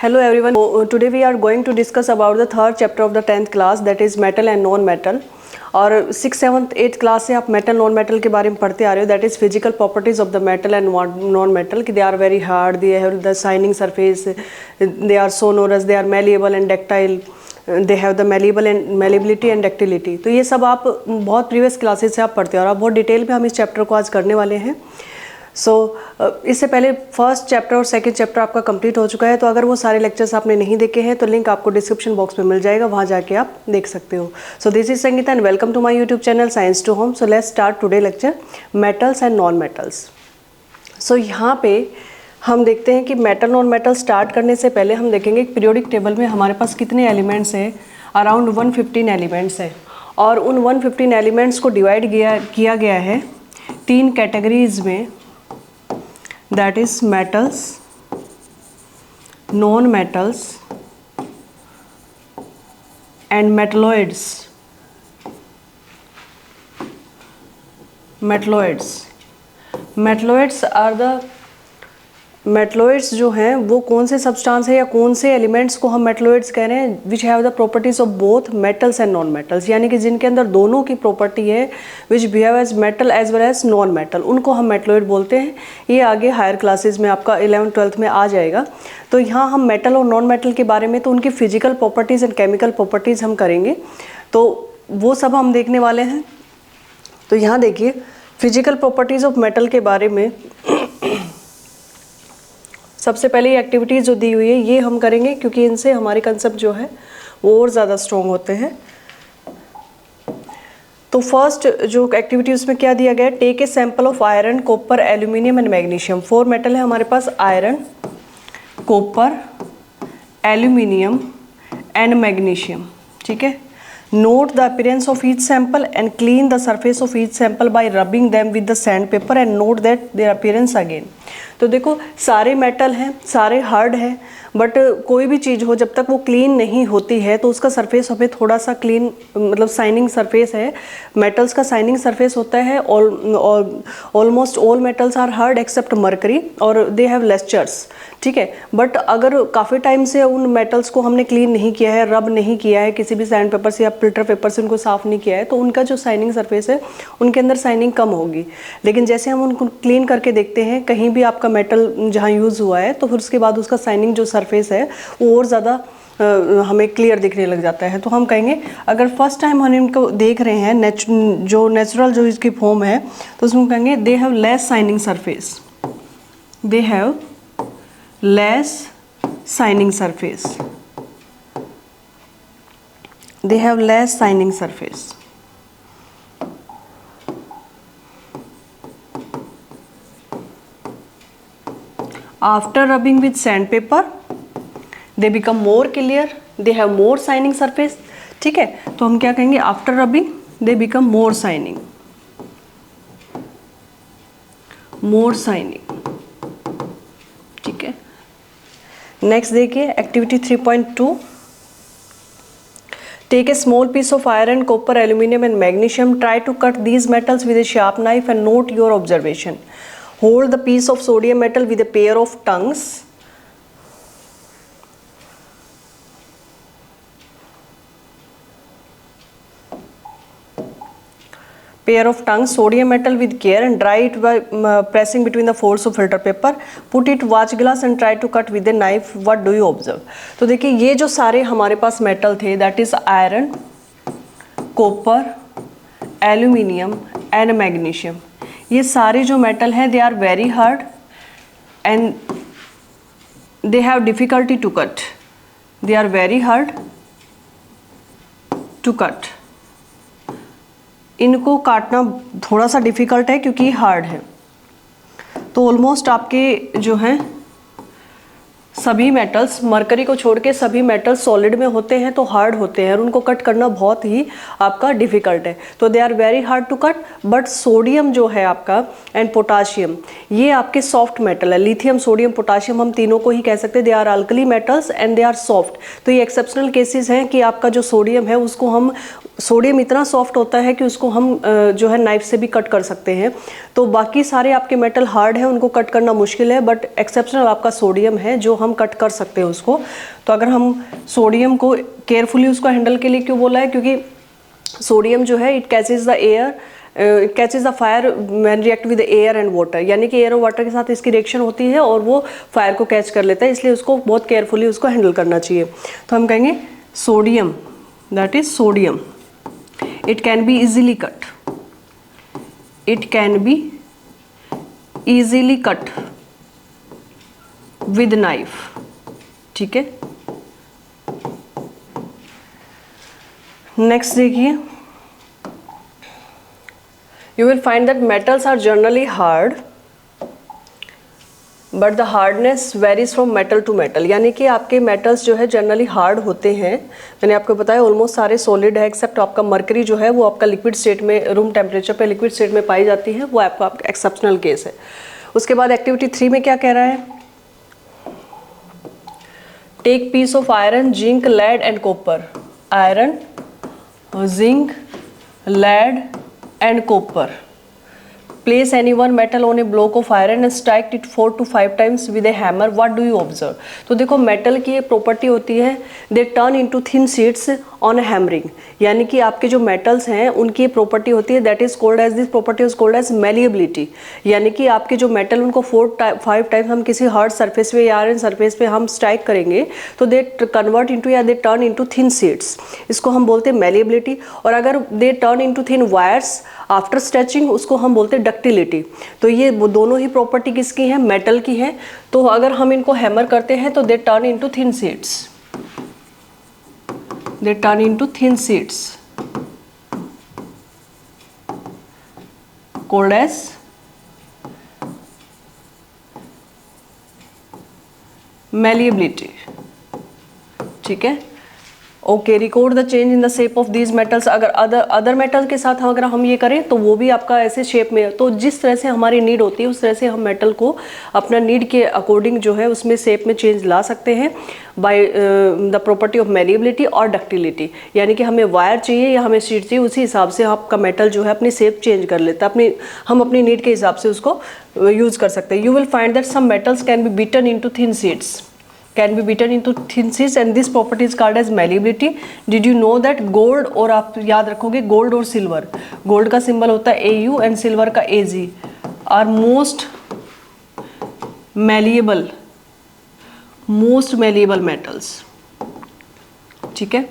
Hello everyone. Today we are going to discuss about the third chapter of the 10th class, that is metal and non metal. और 6th 7th 8th class से आप metal non metal के बारे में पढ़ते आ रहे हो. That is physical properties of the metal and non metal कि they are very hard, they have the shining surface, they are sonorous, they are malleable and ductile, they have the malleability and ductility. तो ये सब आप बहुत previous classes से आप पढ़ते हो और आप बहुत डिटेल में हम इस चैप्टर को आज करने वाले हैं. इससे पहले फर्स्ट चैप्टर और सेकंड चैप्टर आपका कंप्लीट हो चुका है. तो अगर वो सारे लेक्चर्स आपने नहीं देखे हैं तो लिंक आपको डिस्क्रिप्शन बॉक्स में मिल जाएगा, वहाँ जाके आप देख सकते हो. So this is Sangeeta and welcome to my YouTube channel science to home. So let's start today lecture metals and non metals. So यहाँ पे हम देखते हैं कि मेटल नॉन मेटल स्टार्ट करने से पहले हम देखेंगे पीरियोडिक टेबल में हमारे पास कितने एलिमेंट्स हैं. अराउंड 115 एलिमेंट्स हैं और उन 115 एलिमेंट्स को डिवाइड किया गया है 3 कैटेगरीज में. That is metals, non-metals and metalloids. Metalloids are the metalloids जो हैं वो कौन से सब्सटेंस है या कौन से एलिमेंट्स को हम मेटलॉइड्स कह रहे हैं, which have the properties of both metals and non metals, यानी कि जिनके अंदर दोनों की प्रॉपर्टी है which behave as metal as well as non metal, उनको हम मेटलॉइड बोलते हैं. ये आगे हायर क्लासेस में आपका 11th 12th में आ जाएगा. तो यहाँ हम मेटल और नॉन मेटल के बारे में तो उनकी physical properties and chemical properties हम करेंगे, तो वो सब हम देखने वाले हैं. तो यहाँ देखिए फिजिकल प्रॉपर्टीज़ ऑफ मेटल के बारे में सबसे पहले ये एक्टिविटीज़ जो दी हुई है ये हम करेंगे, क्योंकि इनसे हमारे कंसेप्ट जो है वो और ज़्यादा स्ट्रॉन्ग होते हैं. तो फर्स्ट जो एक्टिविटी उसमें क्या दिया गया है, take a sample of iron, copper, aluminium and magnesium. 4 metal है हमारे पास, iron, copper, aluminium and magnesium. ठीक है. Note the appearance of each sample and clean the surface of each sample by rubbing them with the sand paper and note that their appearance again. तो देखो सारे metal हैं, सारे hard हैं, but कोई भी चीज़ हो जब तक वो क्लीन नहीं होती है तो उसका सरफेस हमें थोड़ा सा क्लीन, मतलब शाइनिंग सरफेस है. मेटल्स का शाइनिंग सरफेस होता है. Almost all metals are hard except mercury और दे हैव लेस्चर्स. ठीक है. बट अगर काफ़ी टाइम से उन मेटल्स को हमने क्लीन नहीं किया है, रब नहीं किया है किसी भी सैंड पेपर से या फिल्टर पेपर से उनको साफ़ नहीं किया है, तो उनका जो शाइनिंग सरफेस है उनके अंदर शाइनिंग कम होगी. लेकिन जैसे हम उनको क्लीन करके देखते हैं कहीं भी आपका मेटल जहाँ यूज़ हुआ है तो फिर उसके बाद उसका शाइनिंग जो सरफेस है वो और ज़्यादा हमें क्लियर दिखने लग जाता है. तो हम कहेंगे अगर फर्स्ट टाइम हम इनको देख रहे हैं जो नेचुरल जो इसकी फॉर्म है तो उसमें कहेंगे they have less shining surface. They have less shining surface. They have less shining surface. After rubbing with sandpaper, they become more clear. They have more shining surface. ठीक है. तो हम क्या कहेंगे, after rubbing they become more shining. More shining. ठीक है. Next देखिए activity 3.2. Take a small piece of iron, copper, aluminum and magnesium. Try to cut these metals with a sharp knife and note your observation. Hold the piece of sodium metal with a pair of tongues. Sodium metal with care and dry it by pressing between the folds of filter paper. Put it watch glass and try to cut with a knife. What do you observe? तो देखिए ये जो सारे हमारे पास metal थे, that is iron, copper, aluminium and magnesium. ये सारे जो मेटल हैं they are very hard and they have difficulty to cut. They are very hard to cut. इनको काटना थोड़ा सा डिफ़िकल्ट है क्योंकि हार्ड है. तो ऑलमोस्ट आपके जो हैं सभी मेटल्स, मरकरी को छोड़ के सभी मेटल्स सॉलिड में होते हैं तो हार्ड होते हैं और उनको कट करना बहुत ही आपका डिफ़िकल्ट है. तो they are very hard to cut. But sodium जो है आपका एंड पोटाशियम ये आपके सॉफ्ट मेटल है. लिथियम, सोडियम, पोटाशियम हम तीनों को ही कह सकते हैं they are alkali metals and they are soft. तो ये एक्सेप्शनल केसेस हैं कि आपका जो सोडियम है उसको हम सोडियम इतना सॉफ्ट होता है कि उसको हम जो है नाइफ से भी कट कर सकते हैं। तो बाकी सारे आपके मेटल हार्ड हैं, उनको कट करना मुश्किल है, बट एक्सेप्शनल आपका सोडियम है जो हम कट कर सकते हैं उसको। तो अगर हम सोडियम को केयरफुली उसको हैंडल के लिए क्यों बोला है, क्योंकि सोडियम जो है it catches the air, it catches the fire when react with air and water, यानी कि एयर और वाटर के साथ इसकी रिएक्शन होती है और वो फायर को कैच कर लेता है, इसलिए उसको बहुत केयरफुली उसको हैंडल करना चाहिए। तो हम कहेंगे sodium, that is sodium, it can be easily cut, it can be easily cut with knife, ठीक है। नेक्स्ट देखिए, you will find that metals are generally hard but the hardness varies from metal to metal, यानी कि आपके metals जो है generally hard होते हैं। मैंने आपको बताया ऑलमोस्ट सारे सॉलिड है, एक्सेप्ट आपका मर्करी जो है वो आपका लिक्विड स्टेट में, रूम टेम्परेचर पे लिक्विड स्टेट में पाई जाती है, वो आपका एक्सेप्शनल केस है। उसके बाद एक्टिविटी 3 में क्या कह रहा है, take piece of iron, zinc, lead and copper, iron, zinc, lead and copper, place any one metal on a block of iron and strike it 4 to 5 times with a hammer, what do you observe? तो देखो metal की एक property होती है, they turn into thin sheets on hammering, यानी कि आपके जो मेटल्स हैं उनकी प्रॉपर्टी होती है, that is called as, this property is called as malleability, यानी कि आपके जो मेटल उनको 4-5 टाइम हम किसी हार्ड सरफेस पे या आयरन सरफेस पे हम स्ट्राइक करेंगे तो दे कन्वर्ट इनटू या they turn into thin sheets, इसको हम बोलते हैं मैलिएबिलिटी। और अगर they turn into thin wires after stretching, उसको हम बोलते हैं डक्टिलिटी। तो ये दोनों ही प्रॉपर्टी किसकी है, मेटल की है। तो अगर हम इनको हैमर करते हैं तो they turn into thin sheets, they turn into thin sheets called as malleability, ठीक है। Okay, record the change in the shape of these metals, अगर अदर मेटल के साथ अगर हम ये करें तो वो भी आपका ऐसे शेप में, तो जिस तरह से हमारी नीड होती है उस तरह से हम मेटल को अपना नीड के अकॉर्डिंग जो है उसमें शेप में चेंज ला सकते हैं by the property of malleability और डक्टिलिटी, यानी कि हमें वायर चाहिए या हमें शीट चाहिए, उसी हिसाब से आपका मेटल जो है अपनी शेप चेंज कर लेता है, हम अपनी नीड के हिसाब से उसको यूज़ कर सकते हैं। You will find that some metals can be beaten into thin sheets, can be beaten into thin sheets and this property is called as malleability. Did you know that gold, और आप याद रखोगे gold और silver, gold का symbol होता है AU and silver का AG, are most malleable metals, ठीक है।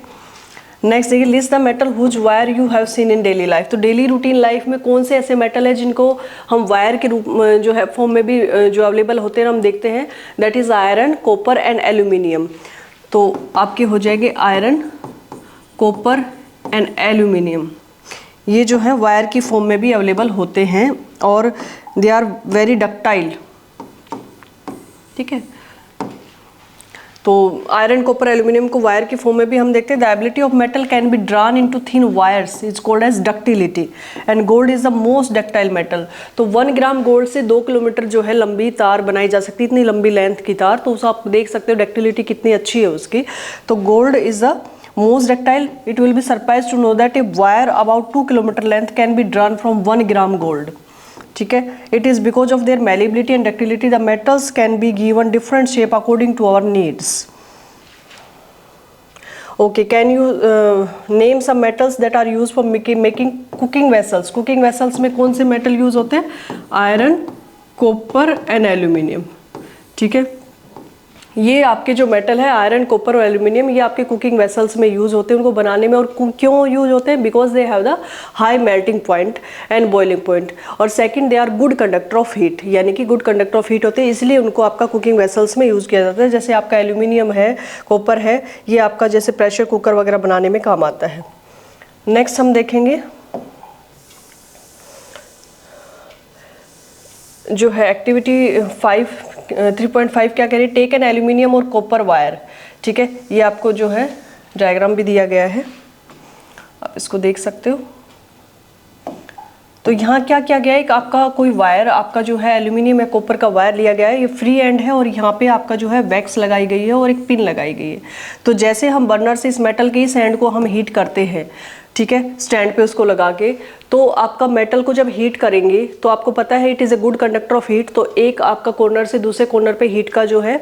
नेक्स्ट देखिए, list the metal whose wire you have seen in daily life. तो डेली रूटीन लाइफ में कौन से ऐसे मेटल है जिनको हम वायर के रूप में जो है फॉर्म में भी जो अवेलेबल होते हैं हम देखते हैं, that is iron, copper and aluminium. तो आपके हो जाएंगे आयरन, कॉपर एंड एल्यूमिनियम, ये जो है वायर की फॉर्म में भी अवेलेबल होते हैं और दे आर वेरी डक्टाइल, ठीक है। तो आयरन, कॉपर, एल्यूमिनियम को वायर की फॉर्म में भी हम देखते हैं। The ability of metal can be drawn into thin wires is called as ductility and gold is the most ductile metal. तो 1 ग्राम गोल्ड से 2 किलोमीटर जो है लंबी तार बनाई जा सकती है, इतनी लंबी लेंथ की तार, तो उस आप देख सकते हो डक्टिलिटी कितनी अच्छी है उसकी। तो gold is the most ductile. It will be surprise to know that a wire about 2 kilometre length can be drawn from 1 gram gold, ठीक है। It is because of their malleability and ductility the metals can be given different shape according to our needs. Okay, can you name some metals that are use for making cooking vessels. Cooking vessels में कौन से metal use होते हैं, iron, copper and aluminium, ठीक है। ये आपके जो मेटल है आयरन, कॉपर और एल्यूमिनियम, ये आपके कुकिंग वेसल्स में यूज़ होते हैं उनको बनाने में। और क्यों यूज होते हैं, because they have the high melting point and boiling point, और second they are good conductor of heat, यानी कि गुड कंडक्टर ऑफ हीट होते हैं, इसलिए उनको आपका कुकिंग वेसल्स में यूज़ किया जाता है। जैसे आपका एल्यूमिनियम है, कॉपर है, ये आपका जैसे प्रेशर कुकर वगैरह बनाने में काम आता है। नेक्स्ट हम देखेंगे जो है एक्टिविटी 3.5 क्या कह रही है, टेक एन एल्यूमिनियम और कॉपर वायर, ठीक है। ये आपको जो है डायग्राम भी दिया गया है, आप इसको देख सकते हो। तो यहाँ क्या किया गया है, एक आपका कोई वायर, आपका जो है एल्यूमिनियम या कॉपर का वायर लिया गया है, ये फ्री एंड है और यहाँ पे आपका जो है वैक्स लगाई गई है और एक पिन लगाई गई है। तो जैसे हम बर्नर से इस मेटल के इस एंड को हम हीट करते हैं ठीक है, स्टैंड पे उसको लगा के। तो आपका मेटल को जब हीट करेंगे तो आपको पता है it is a good conductor of heat, तो एक आपका कॉर्नर से दूसरे कॉर्नर पे हीट का जो है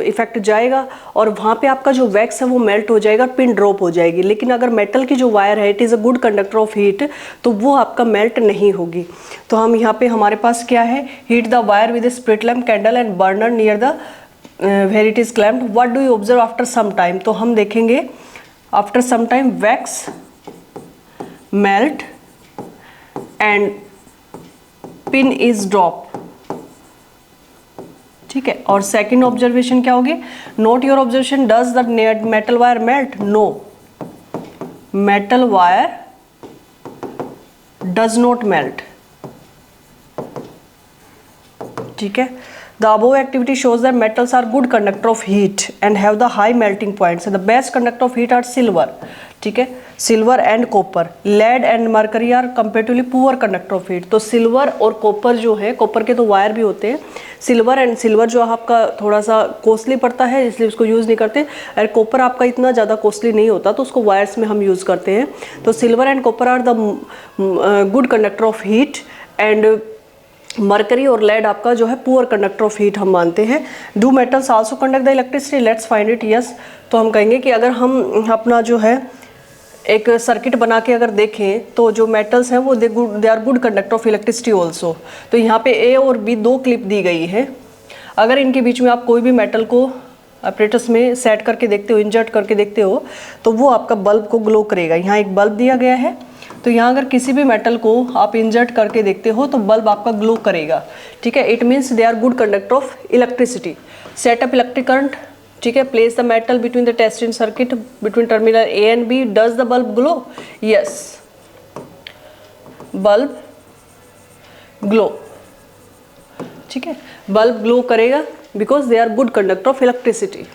इफेक्ट जाएगा और वहाँ पे आपका जो वैक्स है वो मेल्ट हो जाएगा, पिन ड्रॉप हो जाएगी। लेकिन अगर मेटल की जो वायर है it is a good conductor of heat, तो वो आपका मेल्ट नहीं होगी। तो हम यहाँ पे हमारे पास क्या है, heat the wire with a spirit lamp candle and burner near the where it is clamped, what do you observe after some time. तो हम देखेंगे after some time wax melt and pin is drop, ठीक है। और second observation क्या होगी, note your observation, does the metal wire melt, no, metal wire does not melt, ठीक है। The above activity shows that metals are good conductor of heat and have the high melting points. The best conductor of heat are silver, ठीक है, silver and copper. Lead and mercury are comparatively poor conductor of heat. तो silver और copper जो है, copper के तो wire भी होते हैं, सिल्वर जो आपका थोड़ा सा कॉस्टली पड़ता है इसलिए उसको यूज़ नहीं करते, और कॉपर आपका इतना ज़्यादा कॉस्टली नहीं होता तो उसको वायर्स में हम यूज़ करते हैं। तो silver and copper are the good conductor of heat and mercury और लेड आपका जो है पुअर कंडक्टर ऑफ हीट हम मानते हैं। Do metals also conduct the electricity, let's find it, yes. तो हम कहेंगे कि अगर हम अपना जो है एक सर्किट बना के अगर देखें तो जो मेटल्स हैं वो they are good conductor of electricity also. तो यहाँ पे ए और बी दो क्लिप दी गई है, अगर इनके बीच में आप कोई भी मेटल को ऑपरेटर्स में सेट करके देखते हो, इंजर्ट करके देखते हो, तो वो आपका बल्ब को ग्लो करेगा। यहाँ एक बल्ब दिया गया है, तो यहाँ अगर किसी भी मेटल को आप इंजर्ट करके देखते हो तो बल्ब आपका ग्लो करेगा, ठीक है। It means they are good conductor of electricity. Set up electric current, ठीक है, place the metal between the test in circuit between terminal A and B, does the bulb glow, yes, bulb glow, ठीक है, bulb glow करेगा because they are good conductor of electricity.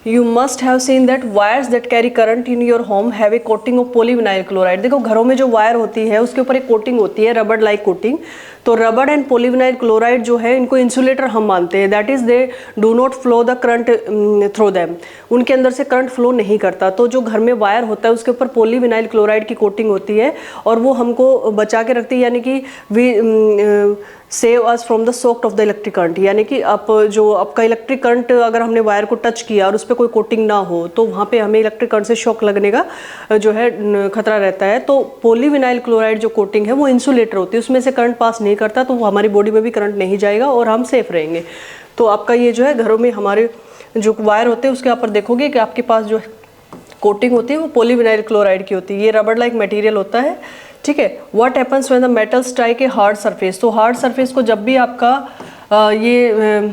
You must have seen that wires that carry current in your home have a coating of polyvinyl chloride। देखो घरों में जो wire होती है उसके ऊपर एक कोटिंग होती है, रबड़ लाइक कोटिंग। तो रबड़ एंड पोलीविनाइल क्लोराइड जो है इनको इंसुलेटर हम मानते हैं, that is they do not flow the current through them, उनके अंदर से करंट फ्लो नहीं करता। तो जो घर में वायर होता है उसके ऊपर पोलीविनाइल क्लोराइड की कोटिंग होती है और वो हमको बचा के रखती है, यानी कि we save us from the shock of the electric current, यानी कि आप जो आपका इलेक्ट्रिक करंट अगर हमने वायर को टच किया और उस पर कोई कोटिंग ना हो तो वहाँ पे हमें इलेक्ट्रिक करंट से शॉक लगने का जो है खतरा रहता है। तो पोलीविनाइल क्लोराइड जो कोटिंग है वो इंसुलेटर होती है, उसमें से करंट पास नहीं करता, तो हमारी बॉडी में भी करंट नहीं जाएगा और हम सेफ रहेंगे। तो आपका ये जो है घरों में हमारे जो वायर होते हैं उसके ऊपर देखोगे कि आपके पास जो कोटिंग होती है वो पोलीविनाइल क्लोराइड की होती है, ये रबड़ लाइक मटेरियल होता है, ठीक है। What happens when the metal strike a hard surface, तो हार्ड सरफेस को जब भी आपका ये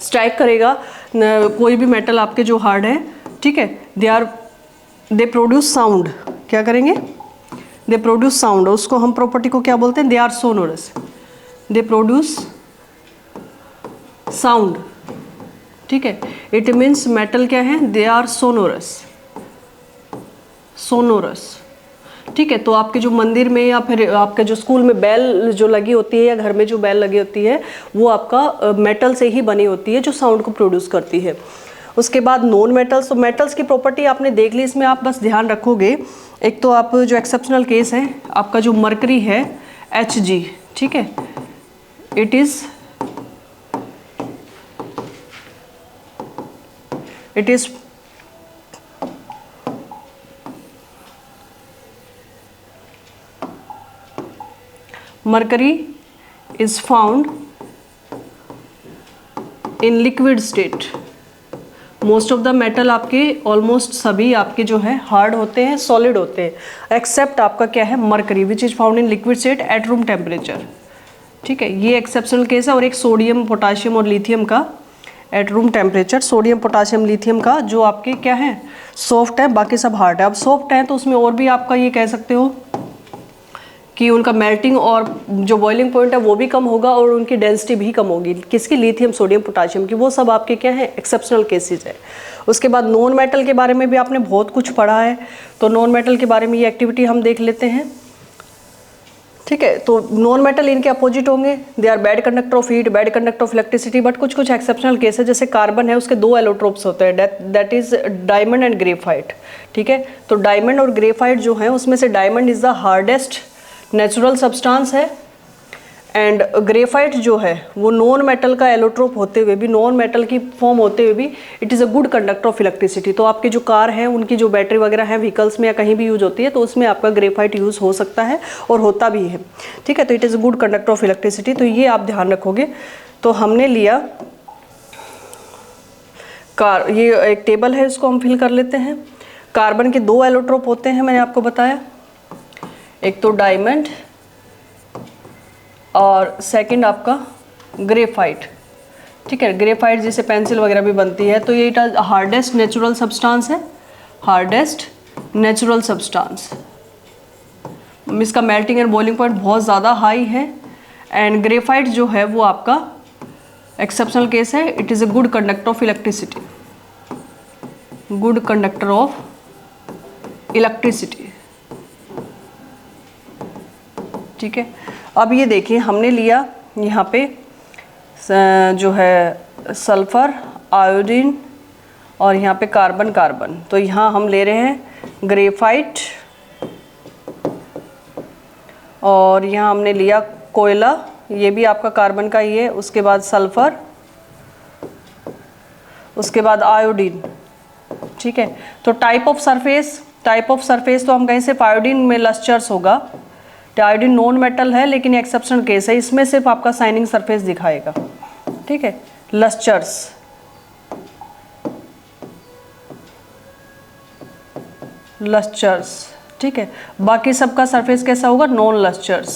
स्ट्राइक करेगा कोई भी मेटल आपके जो हार्ड है, ठीक है, दे प्रोड्यूस साउंड, क्या करेंगे, दे प्रोड्यूस साउंड, उसको हम प्रॉपर्टी को क्या बोलते हैं, they are sonorous, they produce sound, ठीक है। इट मीन्स मेटल क्या है, दे आर सोनोरस, सोनोरस, ठीक है। तो आपके जो मंदिर में या फिर आपके जो स्कूल में बेल जो लगी होती है या घर में जो बेल लगी होती है वो आपका मेटल से ही बनी होती है जो साउंड को प्रोड्यूस करती है। उसके बाद नॉन मेटल्स, तो मेटल्स की प्रॉपर्टी आपने देख ली, इसमें आप बस ध्यान रखोगे, एक तो आप जो एक्सेप्शनल केस है आपका जो मरकरी है Hg, ठीक है, it is mercury is found in liquid state। Most of the metal आपके ऑलमोस्ट सभी आपके जो है हार्ड होते हैं, सॉलिड होते हैं, एक्सेप्ट आपका क्या है mercury which is found in liquid state eight room temperature, ठीक है, ये एक्सेप्शनल केस है। और एक सोडियम पोटाशियम और लिथियम का eight room temperature, sodium potassium lithium का जो आपके क्या है सॉफ्ट है, बाकी सब हार्ड है। अब सॉफ्ट है तो उसमें और भी आपका ये कह सकते हो कि उनका मेल्टिंग और जो बॉइलिंग पॉइंट है वो भी कम होगा और उनकी डेंसिटी भी कम होगी, किसकी, लिथियम सोडियम पोटाशियम की, वो सब आपके क्या है एक्सेप्शनल केसेस है। उसके बाद नॉन मेटल के बारे में भी आपने बहुत कुछ पढ़ा है, तो नॉन मेटल के बारे में ये एक्टिविटी हम देख लेते हैं, ठीक है। तो नॉन मेटल इनके अपोजिट होंगे, they are bad conductor of heat, bad conductor of electricity, but कुछ कुछ एक्सेप्शनल केस है, जैसे कार्बन है उसके 2 एलोट्रोप्स होते हैं, that is diamond and graphite. ठीक है, तो डायमंड और ग्रेफाइट जो है उसमें से diamond is the hardest natural substance है, एंड ग्रेफाइट जो है वो नॉन मेटल का एलोट्रोप होते हुए भी, नॉन मेटल की फॉर्म होते हुए भी it is a good conductor of electricity. तो आपकी जो कार है उनकी जो बैटरी वगैरह है व्हीकल्स में या कहीं भी यूज होती है तो उसमें आपका ग्रेफाइट यूज़ हो सकता है और होता भी है। ठीक है, तो it is a good conductor of electricity, तो ये आप ध्यान रखोगे। तो हमने लिया ये एक टेबल है, इसको हम फिल कर लेते हैं। कार्बन के 2 एलोट्रोप होते हैं, मैंने आपको बताया, एक तो डायमंड और सेकंड आपका ग्रेफाइट। ठीक है, ग्रेफाइट जिसे पेंसिल वगैरह भी बनती है, तो ये इट हार्डेस्ट नेचुरल सब्सटेंस है, हार्डेस्ट नेचुरल सब्सटेंस। इसका मेल्टिंग एंड बॉइलिंग पॉइंट बहुत ज़्यादा हाई है, एंड ग्रेफाइट जो है वो आपका एक्सेप्शनल केस है, it is a good conductor of electricity, good conductor of electricity. ठीक है, अब ये देखिए हमने लिया यहाँ पे जो है सल्फर, आयोडीन और यहाँ पे कार्बन कार्बन, तो यहाँ हम ले रहे हैं ग्रेफाइट, और यहाँ हमने लिया कोयला, ये भी आपका कार्बन का ही है, उसके बाद सल्फर, उसके बाद आयोडीन। ठीक है, तो टाइप ऑफ सरफेस तो हम कहीं से आयोडीन में लस्चर्स होगा, आयोडीन नॉन मेटल है लेकिन एक्सेप्शनल केस है, इसमें सिर्फ आपका शाइनिंग सरफेस दिखाएगा। ठीक है, लस्चर्स, ठीक है, बाकी सबका सरफेस कैसा होगा, नॉन लस्चर्स,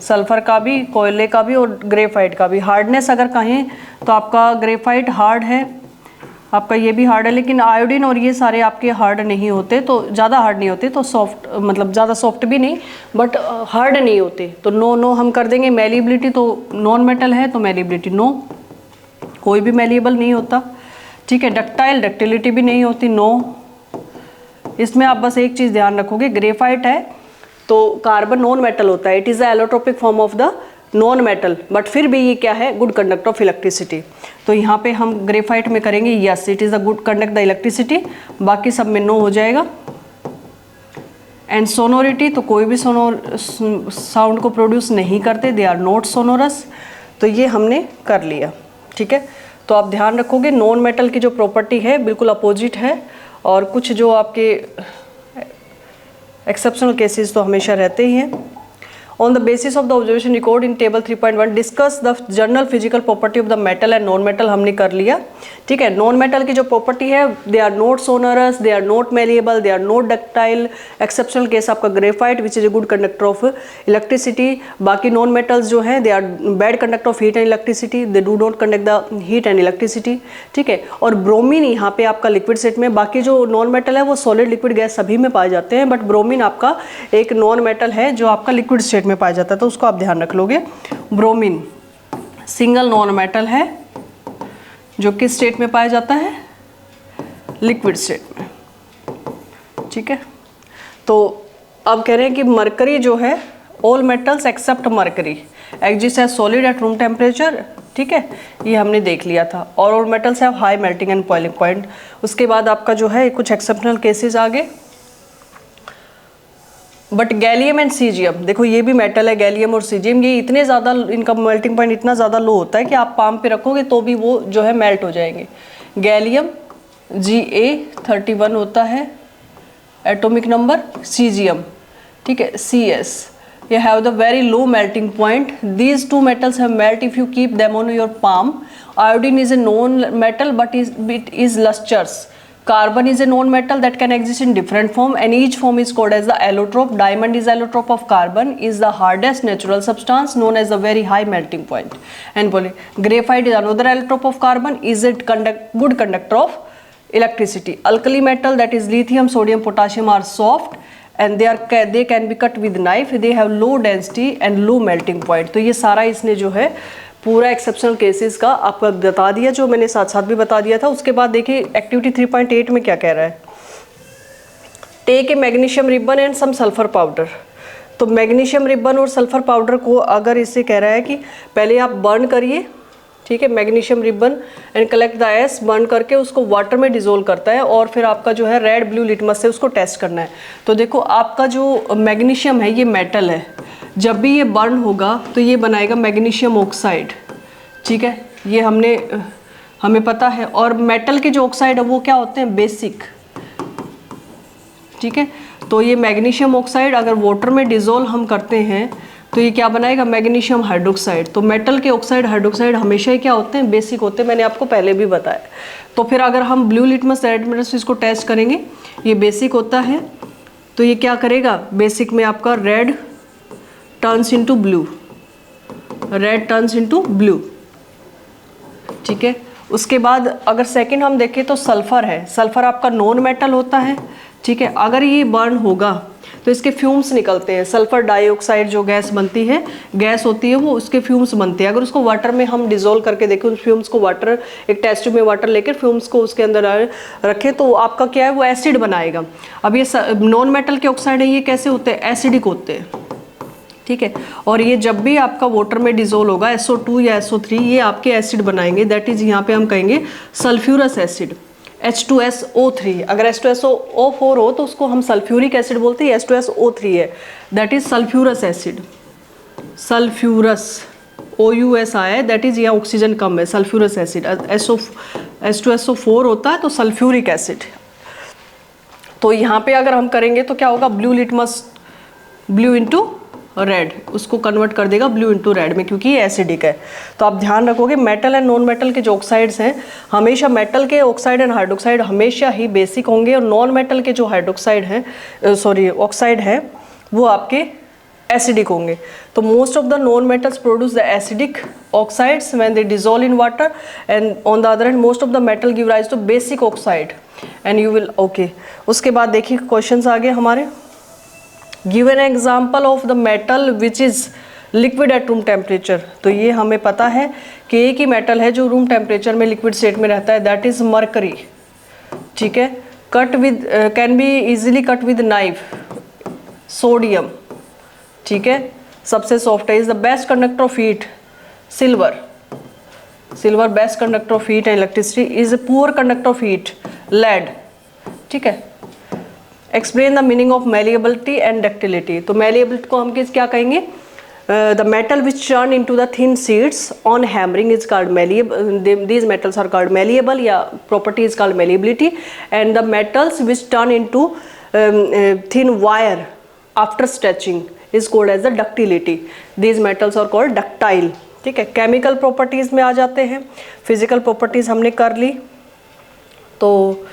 सल्फर का भी, कोयले का भी और ग्रेफाइट का भी। हार्डनेस अगर कहें तो आपका ग्रेफाइट हार्ड है, आपका ये भी हार्ड है, लेकिन आयोडीन और ये सारे आपके हार्ड नहीं होते, तो ज़्यादा हार्ड नहीं होते, तो सॉफ्ट, मतलब ज़्यादा सॉफ्ट भी नहीं बट हार्ड नहीं होते, तो नो हम कर देंगे। मेलिएबिलिटी तो नॉन मेटल है तो मेलिएबिलिटी नो, कोई भी मेलिएबल नहीं होता। ठीक है, डक्टिलिटी भी नहीं होती, नो। इसमें आप बस एक चीज़ ध्यान रखोगे, ग्रेफाइट है तो कार्बन नॉन मेटल होता है, it is the allotropic form of the non metal, but फिर भी ये क्या है, गुड कंडक्टर ऑफ इलेक्ट्रिसिटी। तो यहाँ पे हम ग्रेफाइट में करेंगे yes, it is a good conduct the electricity, बाकी सब में नो हो जाएगा। एंड सोनोरिटी, तो कोई भी साउंड को प्रोड्यूस नहीं करते, दे आर नॉट सोनोरस, तो ये हमने कर लिया। ठीक है, तो आप ध्यान रखोगे नॉन मेटल की जो प्रॉपर्टी है बिल्कुल अपोजिट है, और कुछ जो आपके एक्सेप्शनल केसेस तो हमेशा रहते ही हैं। On the basis of the observation record in table 3.1 discuss the general physical property of the metal and non metal हमने कर लिया। ठीक है, नॉन मेटल की जो प्रॉपर्टी है, they are not sonorous, they are not malleable, they are not ductile, exceptional case आपका graphite which is a good conductor of electricity. बाकी नॉन मेटल्स जो हैं they are bad conductor of heat and electricity, they do not conduct the heat and electricity. ठीक है, और bromine यहाँ पे आपका लिक्विड स्टेट में, बाकी जो नॉन मेटल है वो सॉलिड लिक्विड गैस सभी में पाए जाते हैं, बट ब्रोमीन आपका एक नॉन मेटल है जो आपका लिक्विड स्टेट में पाया जाता है, तो उसको आप ध्यान रख लोगे। ब्रोमीन सिंगल नॉन मेटल है जो किस स्टेट में पाया जाता है, लिक्विड स्टेट में। ठीक है, तो अब कह रहे हैं कि मरकरी जो है, all metals except mercury exist as solid at room temperature. ठीक है, ये हमने देख लिया था, और all metals have high melting and boiling point. उसके बाद आपका जो है कुछ एक्सेप्शनल केसेस आ गए, बट गैलियम एंड सीजियम, देखो ये भी मेटल है, गैलियम और सीजियम, ये इतने ज़्यादा, इनका मेल्टिंग पॉइंट इतना ज़्यादा लो होता है कि आप पाम पे रखोगे तो भी वो जो है मेल्ट हो जाएंगे। गैलियम Ga31 होता है एटॉमिक नंबर, सीजियम, ठीक है, Cs, you have the very low melting point. These two metals have melt if you keep them on your palm. Iodine is a known metal but it is lustrous. Carbon is a known metal that can exist in different form, and each form is called as the allotrope. Diamond is allotrope of carbon, is the hardest natural substance known as the very high melting point. And graphite is another allotrope of carbon, is it good conductor of electricity. Alkali metal, that is lithium, sodium, potassium, are soft and they can be cut with knife. They have low density and low melting point. तो ये सारा इसने जो है पूरा exceptional cases का आपको बता दिया, जो मैंने साथ साथ भी बता दिया था। उसके बाद देखिए एक्टिविटी 3.8 में क्या कह रहा है, take a magnesium ribbon and some sulphur powder. तो मैग्नीशियम रिबन और सल्फर पाउडर को अगर इससे कह रहा है कि पहले आप बर्न करिए, ठीक है, magnesium ribbon and collect the S, burn करके उसको वाटर में डिजोल्व करता है और फिर आपका जो है रेड ब्लू लिटमस से उसको टेस्ट करना है। तो देखो आपका जो मैग्नीशियम है ये मेटल है, जब भी ये बर्न होगा तो ये बनाएगा मैग्नीशियम ऑक्साइड, ठीक है, ये हमें पता है। और मेटल के जो ऑक्साइड है वो क्या होते हैं, बेसिक, ठीक है। तो ये मैग्नीशियम ऑक्साइड अगर वाटर में डिजोल्व हम करते हैं तो ये क्या बनाएगा, मैग्नीशियम हाइड्रोक्साइड। तो मेटल के ऑक्साइड हाइड्रोक्साइड हमेशा ही क्या होते हैं, बेसिक होते हैं, मैंने आपको पहले भी बताया। तो फिर अगर हम ब्लू लिटमस रेड लिटमस इसको टेस्ट करेंगे, ये बेसिक होता है तो ये क्या करेगा, बेसिक में आपका red turns into blue, red turns into blue, ठीक है। उसके बाद अगर सेकंड हम देखें तो सल्फर है, सल्फर आपका नॉन मेटल होता है, ठीक है। अगर ये बर्न होगा तो इसके फ्यूम्स निकलते हैं, सल्फर डाइऑक्साइड जो गैस बनती है, गैस होती है वो, उसके फ्यूम्स बनते हैं। अगर उसको वाटर में हम डिजोल्व करके देखें, उस फ्यूम्स को वाटर, एक टेस्ट ट्यूब में वाटर लेकर फ्यूम्स को उसके अंदर रखें तो आपका क्या है, वो एसिड बनाएगा। अब ये नॉन मेटल के ऑक्साइड है, ये कैसे होते हैं, एसिडिक होते हैं, ठीक है। और ये जब भी आपका वाटर में डिजोल्व होगा SO2 या SO3, ये आपके एसिड बनाएंगे, दैट इज यहाँ पे हम कहेंगे सल्फ्यूरस एसिड, H2SO3। अगर H2SO4 हो तो उसको हम सल्फ्यूरिक एसिड बोलते हैं, H2SO3 है, that is sulphurous acid, sulphurous OUS आया है, दैट इज यहाँ ऑक्सीजन कम है, सल्फ्यूरस एसिड। H2SO4 होता है तो सल्फ्यूरिक एसिड। तो यहाँ पे अगर हम करेंगे तो क्या होगा, blue litmus, blue into red, उसको कन्वर्ट कर देगा ब्लू इंटू रेड में, क्योंकि ये एसिडिक है। तो आप ध्यान रखोगे मेटल एंड नॉन मेटल के जो ऑक्साइड्स हैं, हमेशा मेटल के ऑक्साइड एंड हाइड्रोक्साइड हमेशा ही बेसिक होंगे, और नॉन मेटल के जो हाइड्रोक्साइड हैं, ऑक्साइड हैं, वो आपके एसिडिक होंगे। तो most of the non metals produce the acidic oxides when they dissolve in water, and on the other hand most of the metal give rise to basic oxide and you will okay. उसके बाद देखिए questions आ गए हमारे, give an example of the metal which is liquid at room temperature. तो ये हमें पता है कि एक ही मेटल है जो रूम टेम्परेचर में लिक्विड स्टेट में रहता है, दैट इज मरकरी, ठीक है। Cut with, can be easily cut with knife, sodium, ठीक है, सबसे सॉफ्ट है। Is the best conductor of heat, silver, silver best conductor of heat and electricity. Is a poor conductor of heat, lead, ठीक है। Explain the meaning of malleability and ductility. तो malleability को हम क्या कहेंगे, the metal which turn into the thin sheets on hammering is called malleable, these metals are called malleable, या property is called malleability. And the metals which turn into thin wire after stretching is called as the ductility, these metals are called ductile, ठीक है। Chemical properties में आ जाते हैं, physical properties हमने कर ली। तो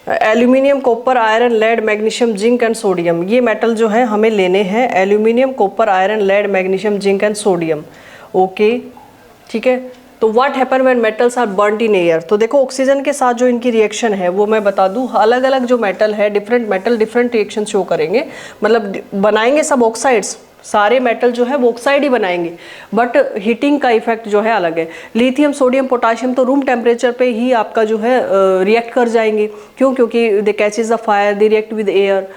aluminium, copper, iron, lead, magnesium, zinc and sodium, ये मेटल जो है हमें लेने हैं, aluminium, copper, iron, lead, magnesium, zinc and sodium, okay, ठीक है। तो what happen when metals are burned in air. तो देखो ऑक्सीजन के साथ जो इनकी रिएक्शन है वो मैं बता दूं, अलग अलग जो मेटल है, different metal different reaction show करेंगे, मतलब बनाएंगे सब ऑक्साइड्स, सारे मेटल जो है वो ऑक्साइड ही बनाएंगे, बट हीटिंग का इफेक्ट जो है अलग है। लिथियम, सोडियम, पोटाशियम तो रूम टेम्परेचर पे ही आपका जो है रिएक्ट कर जाएंगे, क्यों, क्योंकि they catches the fire, they react with air.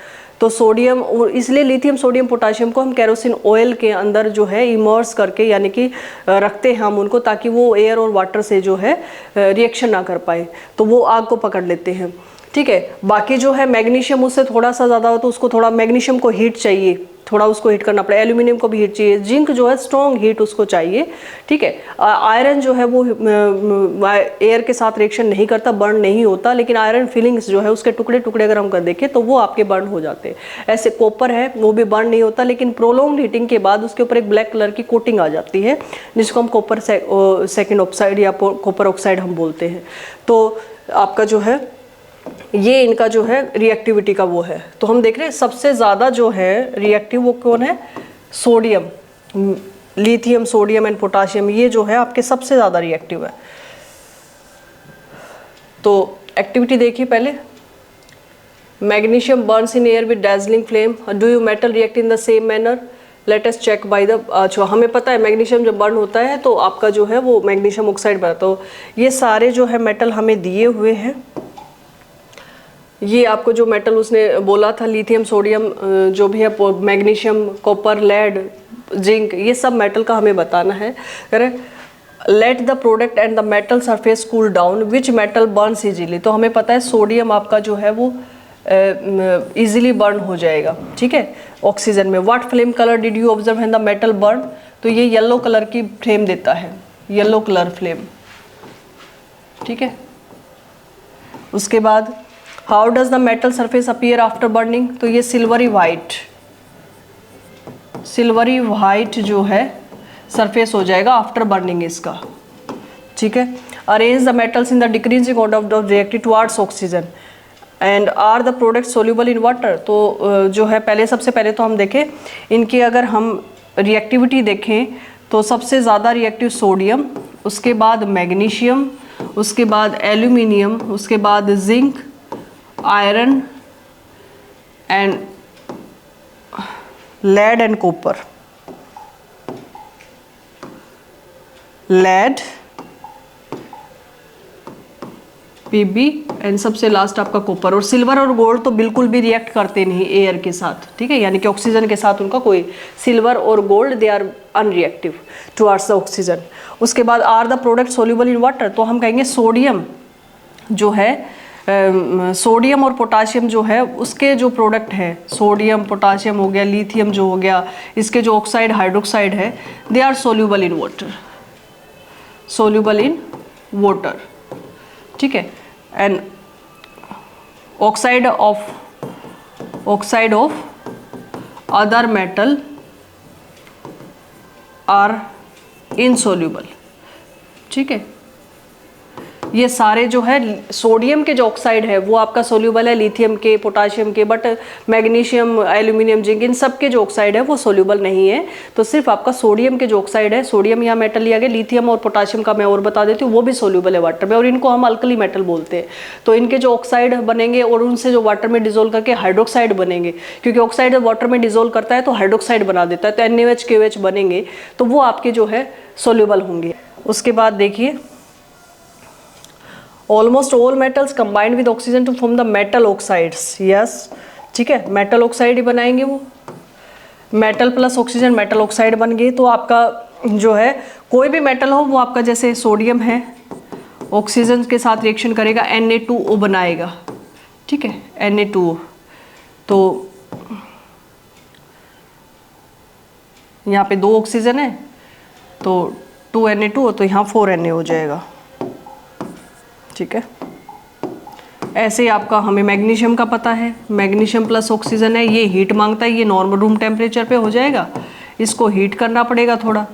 तो सोडियम, इसलिए लिथियम, सोडियम, पोटाशियम को हम केरोसिन ऑयल के अंदर जो है इमर्स करके, यानी कि रखते हैं हम उनको, ताकि वो एयर और वाटर से जो है रिएक्शन ना कर पाए, तो वो आग को पकड़ लेते हैं, ठीक है। बाकी जो है मैग्नीशियम उससे थोड़ा सा ज़्यादा हो तो उसको थोड़ा, मैग्नीशियम को हीट चाहिए, थोड़ा उसको हीट करना पड़ेगा, एल्यूमिनियम को भी हीट चाहिए, जिंक जो है स्ट्रॉन्ग हीट उसको चाहिए, ठीक है। आयरन जो है वो एयर के साथ रिएक्शन नहीं करता, बर्न नहीं होता, लेकिन आयरन फिलिंग्स जो है उसके टुकड़े टुकड़े अगर हम कर देखें तो वो आपके बर्न हो जाते हैं। ऐसे कॉपर है, वो भी बर्न नहीं होता, लेकिन प्रोलॉन्ग हीटिंग के बाद उसके ऊपर एक ब्लैक कलर की कोटिंग आ जाती है, जिसको हम कॉपर सेकेंड ऑक्साइड या कॉपर ऑक्साइड हम बोलते हैं। तो आपका जो है ये इनका जो है रिएक्टिविटी का वो है। तो हम देख रहे हैं सबसे ज़्यादा जो है रिएक्टिव वो कौन है, sodium, lithium, sodium and potassium, ये जो है आपके सबसे ज़्यादा रिएक्टिव है। तो एक्टिविटी देखिए पहले, magnesium burns in air with dazzling flame, do you metal react in the same manner, let us check by the, अच्छा हमें पता है मैग्नीशियम जब बर्न होता है तो आपका जो है वो मैग्नीशियम ऑक्साइड बनता है। तो ये सारे जो है मेटल हमें दिए हुए हैं, ये आपको जो मेटल उसने बोला था, लिथियम, सोडियम, जो भी है, मैग्नीशियम, कॉपर, लेड, जिंक, ये सब मेटल का हमें बताना है। करें let the product and the metal surface cool down, which metal Burns easily. तो हमें पता है सोडियम आपका जो है वो इजीली बर्न हो जाएगा, ठीक है, ऑक्सीजन में। What flame colour did you observe when the metal burn? तो ये येलो कलर की फ्लेम देता है, येलो कलर फ्लेम, ठीक है। उसके बाद how does the metal surface appear after burning? तो ये सिल्वरी वाइट, सिल्वरी वाइट जो है सरफेस हो जाएगा आफ्टर बर्निंग इसका, ठीक है। Arrange the metals in the decreasing order of reactive towards oxygen and are the product soluble in water. तो जो है पहले, सबसे पहले तो हम देखें इनकी, अगर हम रिएक्टिविटी देखें तो सबसे ज़्यादा रिएक्टिव सोडियम, उसके बाद मैग्नीशियम, उसके बाद एल्यूमिनियम, उसके बाद zinc, iron and lead and copper, lead, PB and सबसे लास्ट आपका कॉपर। और सिल्वर और गोल्ड तो बिल्कुल भी रिएक्ट करते नहीं एयर के साथ, ठीक है, यानी कि ऑक्सीजन के साथ उनका कोई, सिल्वर और gold they are unreactive towards the oxygen. उसके बाद are the product soluble in water, तो हम कहेंगे सोडियम जो है, सोडियम और पोटाशियम जो है उसके जो प्रोडक्ट है, सोडियम, पोटाशियम हो गया, लिथियम जो हो गया, इसके जो ऑक्साइड, हाइड्रोक्साइड है, they are soluble in water, soluble in water, ठीक है। And oxide of other metal are insoluble, ठीक है। ये सारे जो है, सोडियम के जो ऑक्साइड है वो आपका सोल्यूबल है लिथियम के, पोटाशियम के, बट मैग्नीशियम, एल्यूमिनियम, जिंक, इन सब के जो ऑक्साइड है वो सोल्यूबल नहीं है। तो सिर्फ आपका सोडियम के जो ऑक्साइड है, सोडियम यहाँ मेटल लिया गया, लिथियम और पोटाशियम का मैं और बता देती हूँ, वो भी सोल्यूबल है वाटर में, और इनको हम अल्कली मेटल बोलते हैं। तो इनके जो ऑक्साइड बनेंगे और उनसे जो वाटर में डिजोल्व करके हाइड्रोक्साइड बनेंगे, क्योंकि ऑक्साइड वाटर में डिजोल्व करता है तो हाइड्रोक्साइड बना देता है, तो NaOH, KOH बनेंगे, तो वो आपके जो है सोल्यूबल होंगे। उसके बाद देखिए, almost all metals combined with oxygen to form the metal oxides, yes, ठीक है, मेटल ऑक्साइड ही बनाएंगे वो, metal plus oxygen metal oxide बन गए। तो आपका जो है कोई भी मेटल हो वो आपका, जैसे सोडियम है, ऑक्सीजन के साथ रिएक्शन करेगा, Na2O बनाएगा, ठीक है, Na2O। तो यहाँ पे 2 ऑक्सीजन है तो 2 Na2O, तो यहाँ 4 Na हो जाएगा, ठीक है। ऐसे आपका हमें मैग्नीशियम का पता है, मैग्नीशियम प्लस ऑक्सीजन है, ये हीट मांगता है, ये नॉर्मल रूम टेम्परेचर पे हो जाएगा, इसको हीट करना पड़ेगा थोड़ा,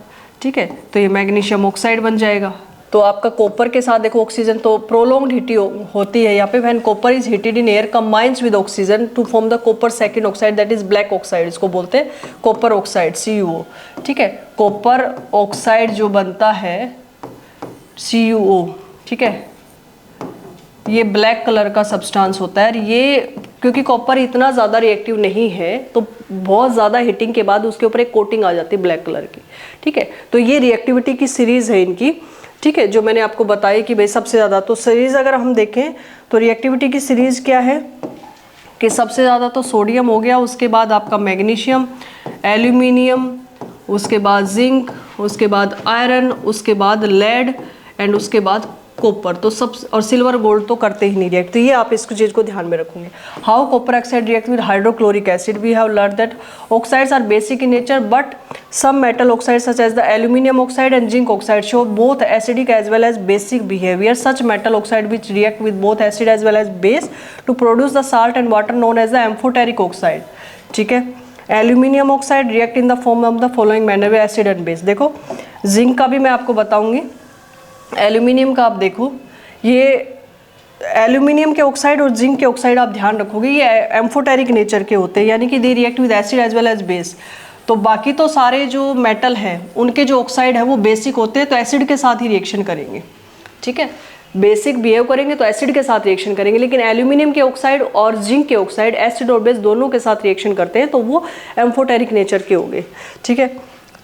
ठीक है, तो ये मैग्नीशियम ऑक्साइड बन जाएगा। तो आपका कॉपर के साथ देखो ऑक्सीजन तो प्रोलॉन्ग्ड हीट होती है यहाँ पे, when copper is heated in air combines with oxygen to form the copper second oxide, that is black oxide, इसको बोलते हैं कॉपर ऑक्साइड, CuO, ठीक है। कॉपर ऑक्साइड जो बनता है CuO, ठीक है, ये ब्लैक कलर का सब्सटेंस होता है। ये क्योंकि कॉपर इतना ज़्यादा रिएक्टिव नहीं है तो बहुत ज़्यादा हीटिंग के बाद उसके ऊपर एक कोटिंग आ जाती है ब्लैक कलर की, ठीक है। तो ये रिएक्टिविटी की सीरीज़ है इनकी, ठीक है, जो मैंने आपको बताई कि भाई सबसे ज़्यादा, तो सीरीज़ अगर हम देखें तो रिएक्टिविटी की सीरीज़ क्या है कि सबसे ज़्यादा तो सोडियम हो गया, उसके बाद आपका मैग्नीशियम, एल्यूमिनियम, उसके बाद जिंक, उसके बाद आयरन, उसके बाद लेड एंड उसके बाद कॉपर। तो सब, और सिल्वर गोल्ड तो करते ही नहीं रिएक्ट, तो ये आप इसको चीज़ को ध्यान में रखोगे। How copper oxide react with hydrochloric acid, we have learn that oxides are basic in nature but some metal oxides such as the aluminum oxide and zinc oxide show both acidic as well as basic behavior. Such metal oxide which react with both acid as well as base to produce the salt and water known as the amphoteric oxide, ठीक है। Aluminium oxide react in the form of the following manner way acid and base. देखो zinc का भी मैं आपको बताऊंगी, aluminium का आप देखो, ये एल्यूमिनियम के ऑक्साइड और जिंक के ऑक्साइड आप ध्यान रखोगे ये एम्फोटेरिक नेचर के होते हैं, यानी कि they react with acid as well as base. तो बाकी तो सारे जो मेटल हैं उनके जो ऑक्साइड है वो बेसिक होते हैं, तो एसिड के साथ ही रिएक्शन करेंगे, ठीक है, बेसिक बिहेव करेंगे तो एसिड के साथ रिएक्शन करेंगे। लेकिन एल्यूमिनियम के ऑक्साइड और जिंक के ऑक्साइड एसिड और बेस दोनों के साथ रिएक्शन करते हैं, तो वो एम्फोटेरिक नेचर के होंगे, ठीक है।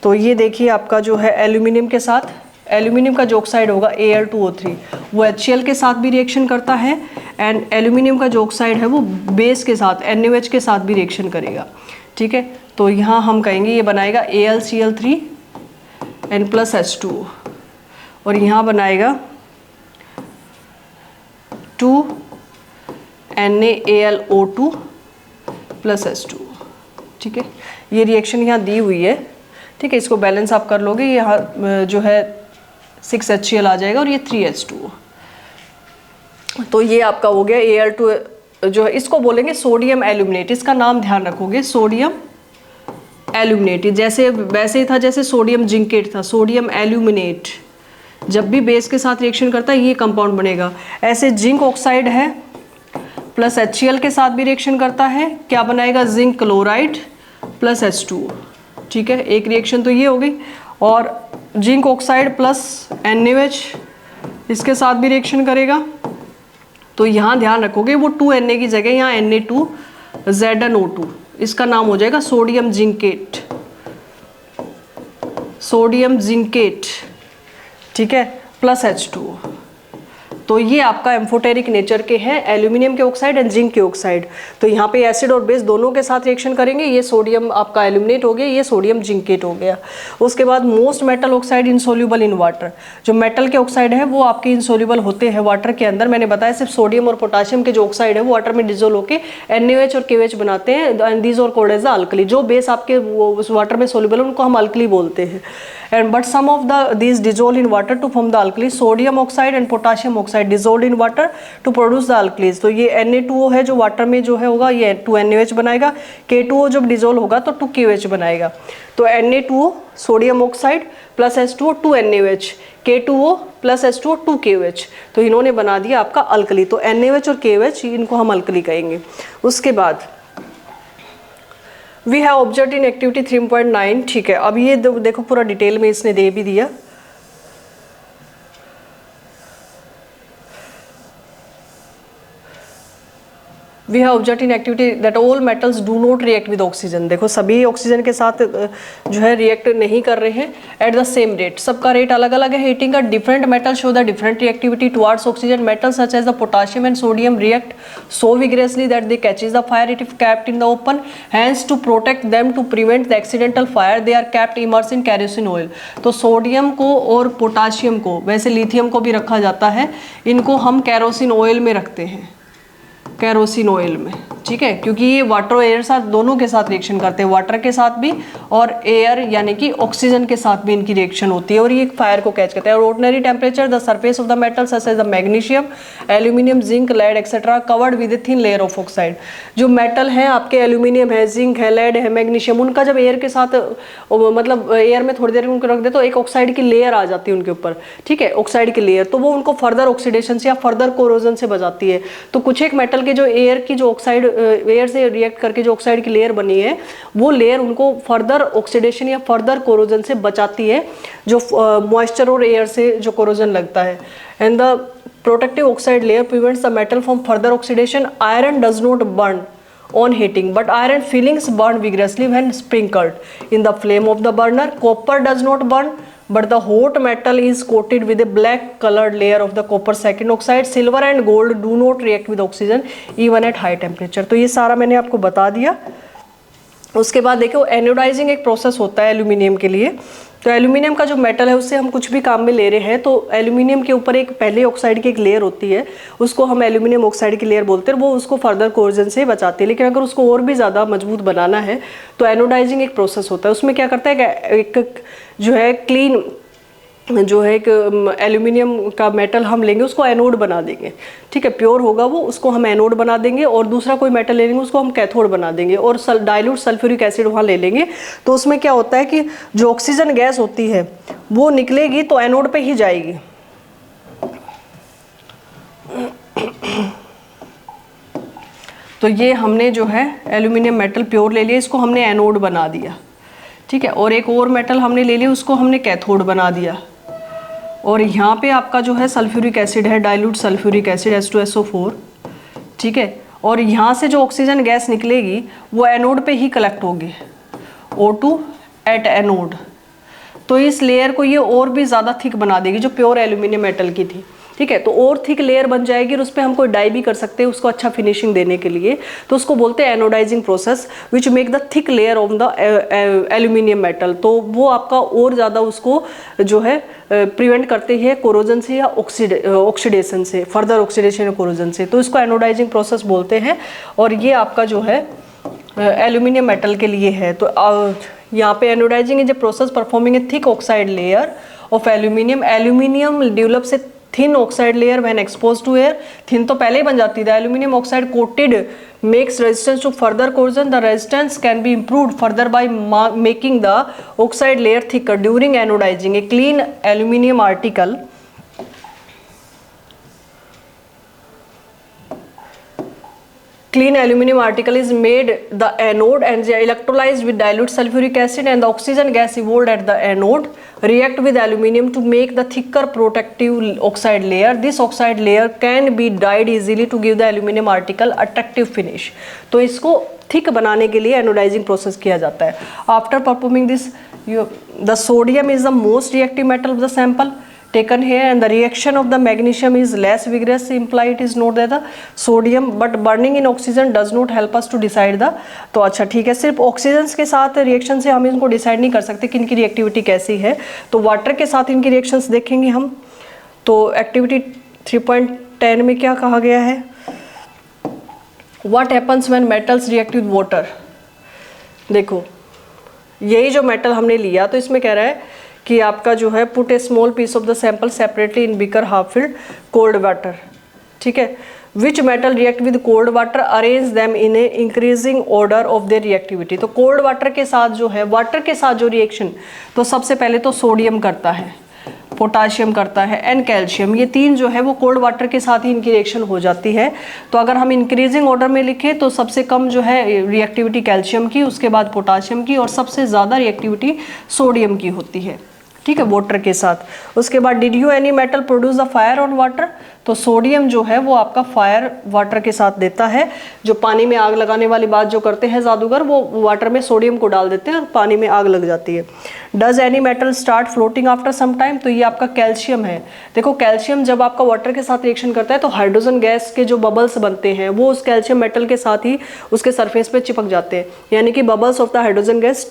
तो ये देखिए आपका जो है एल्यूमिनियम के साथ एल्यूमिनियम का जो ऑक्साइड होगा Al2O3 वो HCl के साथ भी रिएक्शन करता है, एंड एल्यूमिनियम का जो ऑक्साइड है वो बेस के साथ NaOH के साथ भी रिएक्शन करेगा। ठीक है, तो यहाँ हम कहेंगे ये बनाएगा AlCl3 N प्लस H2O, और यहाँ बनाएगा 2NaAlO2 प्लस H2O। ठीक है, ये रिएक्शन यहाँ दी हुई है। ठीक है, इसको बैलेंस आप कर लोगे, यहाँ जो है 6HCl आ जाएगा और ये 3H2O। तो ये आपका हो गया Al2 जो है, इसको बोलेंगे सोडियम एल्यूमिनेट। इसका नाम ध्यान रखोगे, सोडियम एल्यूमिनेट। जैसे वैसे ही था जैसे सोडियम जिंकेट था, सोडियम एल्यूमिनेट जब भी बेस के साथ रिएक्शन करता है ये कंपाउंड बनेगा। ऐसे जिंक ऑक्साइड है प्लस HCl के साथ भी रिएक्शन करता है, क्या बनाएगा, जिंक क्लोराइड प्लस H2O। ठीक है, एक रिएक्शन तो ये हो गई, और जिंक ऑक्साइड प्लस NaOH इसके साथ भी रिएक्शन करेगा। तो यहाँ ध्यान रखोगे वो 2Na की जगह यहाँ Na2ZnO2, इसका नाम हो जाएगा सोडियम जिंकेट, सोडियम जिंकेट। ठीक है, प्लस H2O। तो ये आपका एम्फोटेरिक नेचर के हैं एल्यूमिनियम के ऑक्साइड एंड जिंक के ऑक्साइड। तो यहाँ पे एसिड और बेस दोनों के साथ रिएक्शन करेंगे, ये सोडियम आपका एल्यूमिनेट हो गया, ये सोडियम जिंकेट हो गया। उसके बाद most metal oxide insoluble in water. जो मेटल के ऑक्साइड है वो आपके इनसोल्यूबल होते हैं वाटर के अंदर। मैंने बताया सिर्फ सोडियम और पोटाशियम के जो ऑक्साइड है वो वाटर में डिजोल्व होकर NaOH और KOH बनाते हैं, एंड दीज और कोल्ड एज द अल्कली। जो बेस आपके उस वाटर में सोल्यूबल है उनको हम अल्कली बोलते हैं। And but some of these dissolve in water to form the alkali. Sodium oxide and potassium oxide dissolved in water to produce the alkalis. तो ये Na2O है जो वाटर में जो है होगा ये 2NaOH बनाएगा, K2O जब डिजोल्व होगा तो 2KOH बनाएगा। तो Na2O sodium oxide plus H2O 2NaOH, K2O plus H2O 2KOH। तो इन्होंने बना दिया आपका अल्कली। तो NaOH और KOH इनको हम अल्कली कहेंगे। उसके बाद we have observe in activity 3.9। ठीक है, अब ये देखो पूरा डिटेल में इसने दे भी दिया। We have observe in activity that all metals do not react with oxygen. देखो सभी ऑक्सीजन के साथ जो है रिएक्ट नहीं कर रहे हैं एट द सेम रेट, सबका रेट अलग अलग है हीटिंग का। Different metal show the different reactivity towards oxygen. Metals such as the potassium and sodium react so vigorously that they catches the fire if kept in the open. Hence to protect them to prevent the accidental fire they are kept immersed in kerosene oil. तो sodium को और potassium को, वैसे lithium को भी रखा जाता है, इनको हम कैरोसिन ऑयल में रखते हैं, कैरोसिन ऑयल में। ठीक है, क्योंकि ये वाटर और एयर साथ दोनों के साथ रिएक्शन करते हैं, वाटर के साथ भी और एयर यानी कि ऑक्सीजन के साथ भी इनकी रिएक्शन होती है, और ये फायर को कैच करता है। और ordinary temperature the surface of the metal such as the magnesium, aluminium, zinc, lead etcetera covered with a thin layer of oxide. जो मेटल हैं आपके, एल्यूमिनियम है, जिंक है, लेड है, मैग्नीशियम, उनका जब एयर के साथ मतलब एयर में थोड़ी देर उनको रख दे तो एक ऑक्साइड की लेयर आ जाती है उनके ऊपर। ठीक है, ऑक्साइड की लेयर, तो वो उनको फर्दर ऑक्सीडेशन से या फर्दर कोरोजन से बचाती है। तो कुछ एक मेटल के जो एयर की जो ऑक्साइड एयर से रिएक्ट करके जो ऑक्साइड की लेयर बनी है वो लेयर उनको फर्दर ऑक्सीडेशन या फर्दर कोरोजन से बचाती है, जो मॉइस्चर और एयर से जो कोरोजन लगता है। And the protective oxide layer prevents the metal from further oxidation. Iron does not burn on heating but iron filings burn vigorously when sprinkled in the flame of the burner. Copper does not burn but the hot metal is coated with a black colored layer of the copper second oxide. Silver and gold do not react with oxygen even at high temperature. तो ये सारा मैंने आपको बता दिया। उसके बाद देखो एनोडाइजिंग एक प्रोसेस होता है एल्यूमिनियम के लिए। तो एल्यूमिनियम का जो मेटल है उससे हम कुछ भी काम में ले रहे हैं, तो एल्यूमिनियम के ऊपर एक पहले ऑक्साइड की एक लेयर होती है, उसको हम एल्यूमिनियम ऑक्साइड की लेयर बोलते हैं, वो उसको फर्दर कोरोजन से बचाती है। लेकिन अगर उसको और भी ज़्यादा मजबूत बनाना है तो एनोडाइजिंग एक प्रोसेस होता है। उसमें क्या करता है, एक जो है क्लीन जो है एक एल्यूमिनियम का मेटल हम लेंगे, उसको एनोड बना देंगे। ठीक है, प्योर होगा वो, उसको हम एनोड बना देंगे, और दूसरा कोई मेटल ले लेंगे उसको हम कैथोड बना देंगे, और डाइल्यूट सल्फ्यूरिक एसिड वहाँ ले लेंगे। तो उसमें क्या होता है कि जो ऑक्सीजन गैस होती है वो निकलेगी तो एनोड पे ही जाएगी। तो ये हमने जो है एल्यूमिनियम मेटल प्योर ले लिया, इसको हमने एनोड बना दिया। ठीक है, और एक और मेटल हमने ले लिया, उसको हमने कैथोड बना दिया। और यहाँ पे आपका जो है सल्फ्यूरिक एसिड है, डाइल्यूट सल्फ्यूरिक एसिड H2SO4। ठीक है, और यहाँ से जो ऑक्सीजन गैस निकलेगी वो एनोड पे ही कलेक्ट होगी, O2 एट एनोड। तो इस लेयर को ये और भी ज़्यादा थिक बना देगी जो प्योर एल्यूमिनियम मेटल की थी, ठीक है। तो और थिक लेयर बन जाएगी और उस पर हम कोई डाई भी कर सकते हैं उसको अच्छा फिनिशिंग देने के लिए, तो उसको बोलते हैं anodising process which make the thick layer of the aluminium metal. तो वो आपका और ज़्यादा उसको जो है प्रिवेंट करते हैं कोरोजन से या ऑक्सीडेशन से, फर्दर ऑक्सीडेशन या कोरोजन से, तो इसको एनोडाइजिंग प्रोसेस बोलते हैं। और ये आपका जो है एल्यूमिनियम मेटल के लिए है। तो यहाँ पे anodising is a process performing a thick oxide layer of aluminium. Aluminium develop से thin oxide layer when expose to air. Thin तो पहले ही बन जाती है। Aluminium oxide coated makes resistance to further corrosion. The resistance can be improved further by making the oxide layer thicker during anodising. A clean aluminium article clean aluminum article is made the anode and they are electrolyzed with dilute sulfuric acid and the oxygen gas evolved at the anode react with aluminum to make the thicker protective oxide layer. This oxide layer can be dyed easily to give the aluminum article attractive finish. तो इसको thick बनाने के लिए anodising process किया जाता है। After performing this the sodium is the most reactive metal of the sample taken here and the reaction of the magnesium is less vigorous. Imply it is not that the sodium but burning in oxygen does not help us to decide the। तो अच्छा ठीक है, सिर्फ oxygen के साथ reaction से हम इनको डिसाइड नहीं कर सकते कि इनकी रिएक्टिविटी कैसी है। तो वाटर के साथ इनकी रिएक्शंस देखेंगे हम। तो एक्टिविटी 3.10 में क्या कहा गया है, what happens when metals react with water. देखो यही जो मेटल हमने लिया तो इसमें कह रहा है कि आपका जो है put a small piece of the sample separately in beaker half filled cold water, ठीक है। Which metal react with cold water arrange them in a increasing order of their reactivity. तो कोल्ड वाटर के साथ जो है, water के साथ जो रिएक्शन, तो सबसे पहले तो सोडियम करता है, पोटाशियम करता है एंड कैल्शियम। ये तीन जो है वो कोल्ड वाटर के साथ ही इनकी रिएक्शन हो जाती है। तो अगर हम इंक्रीजिंग ऑर्डर में लिखें तो सबसे कम जो है रिएक्टिविटी कैल्शियम की, उसके बाद पोटाशियम की और सबसे ज़्यादा रिएक्टिविटी सोडियम की होती है, ठीक है, वाटर के साथ। उसके बाद did you any metal produce the fire on water. तो सोडियम जो है वो आपका फायर वाटर के साथ देता है। जो पानी में आग लगाने वाली बात जो करते हैं जादूगर, वो वाटर में सोडियम को डाल देते हैं और पानी में आग लग जाती है। Does any metal start floating after some time. तो ये आपका कैल्शियम है। देखो कैल्शियम जब आपका वाटर के साथ रिएक्शन करता है तो हाइड्रोजन गैस के जो बबल्स बनते हैं वो उस कैल्शियम मेटल के साथ ही उसके सरफेस पे चिपक जाते हैं, यानी कि bubbles of the hydrogen gas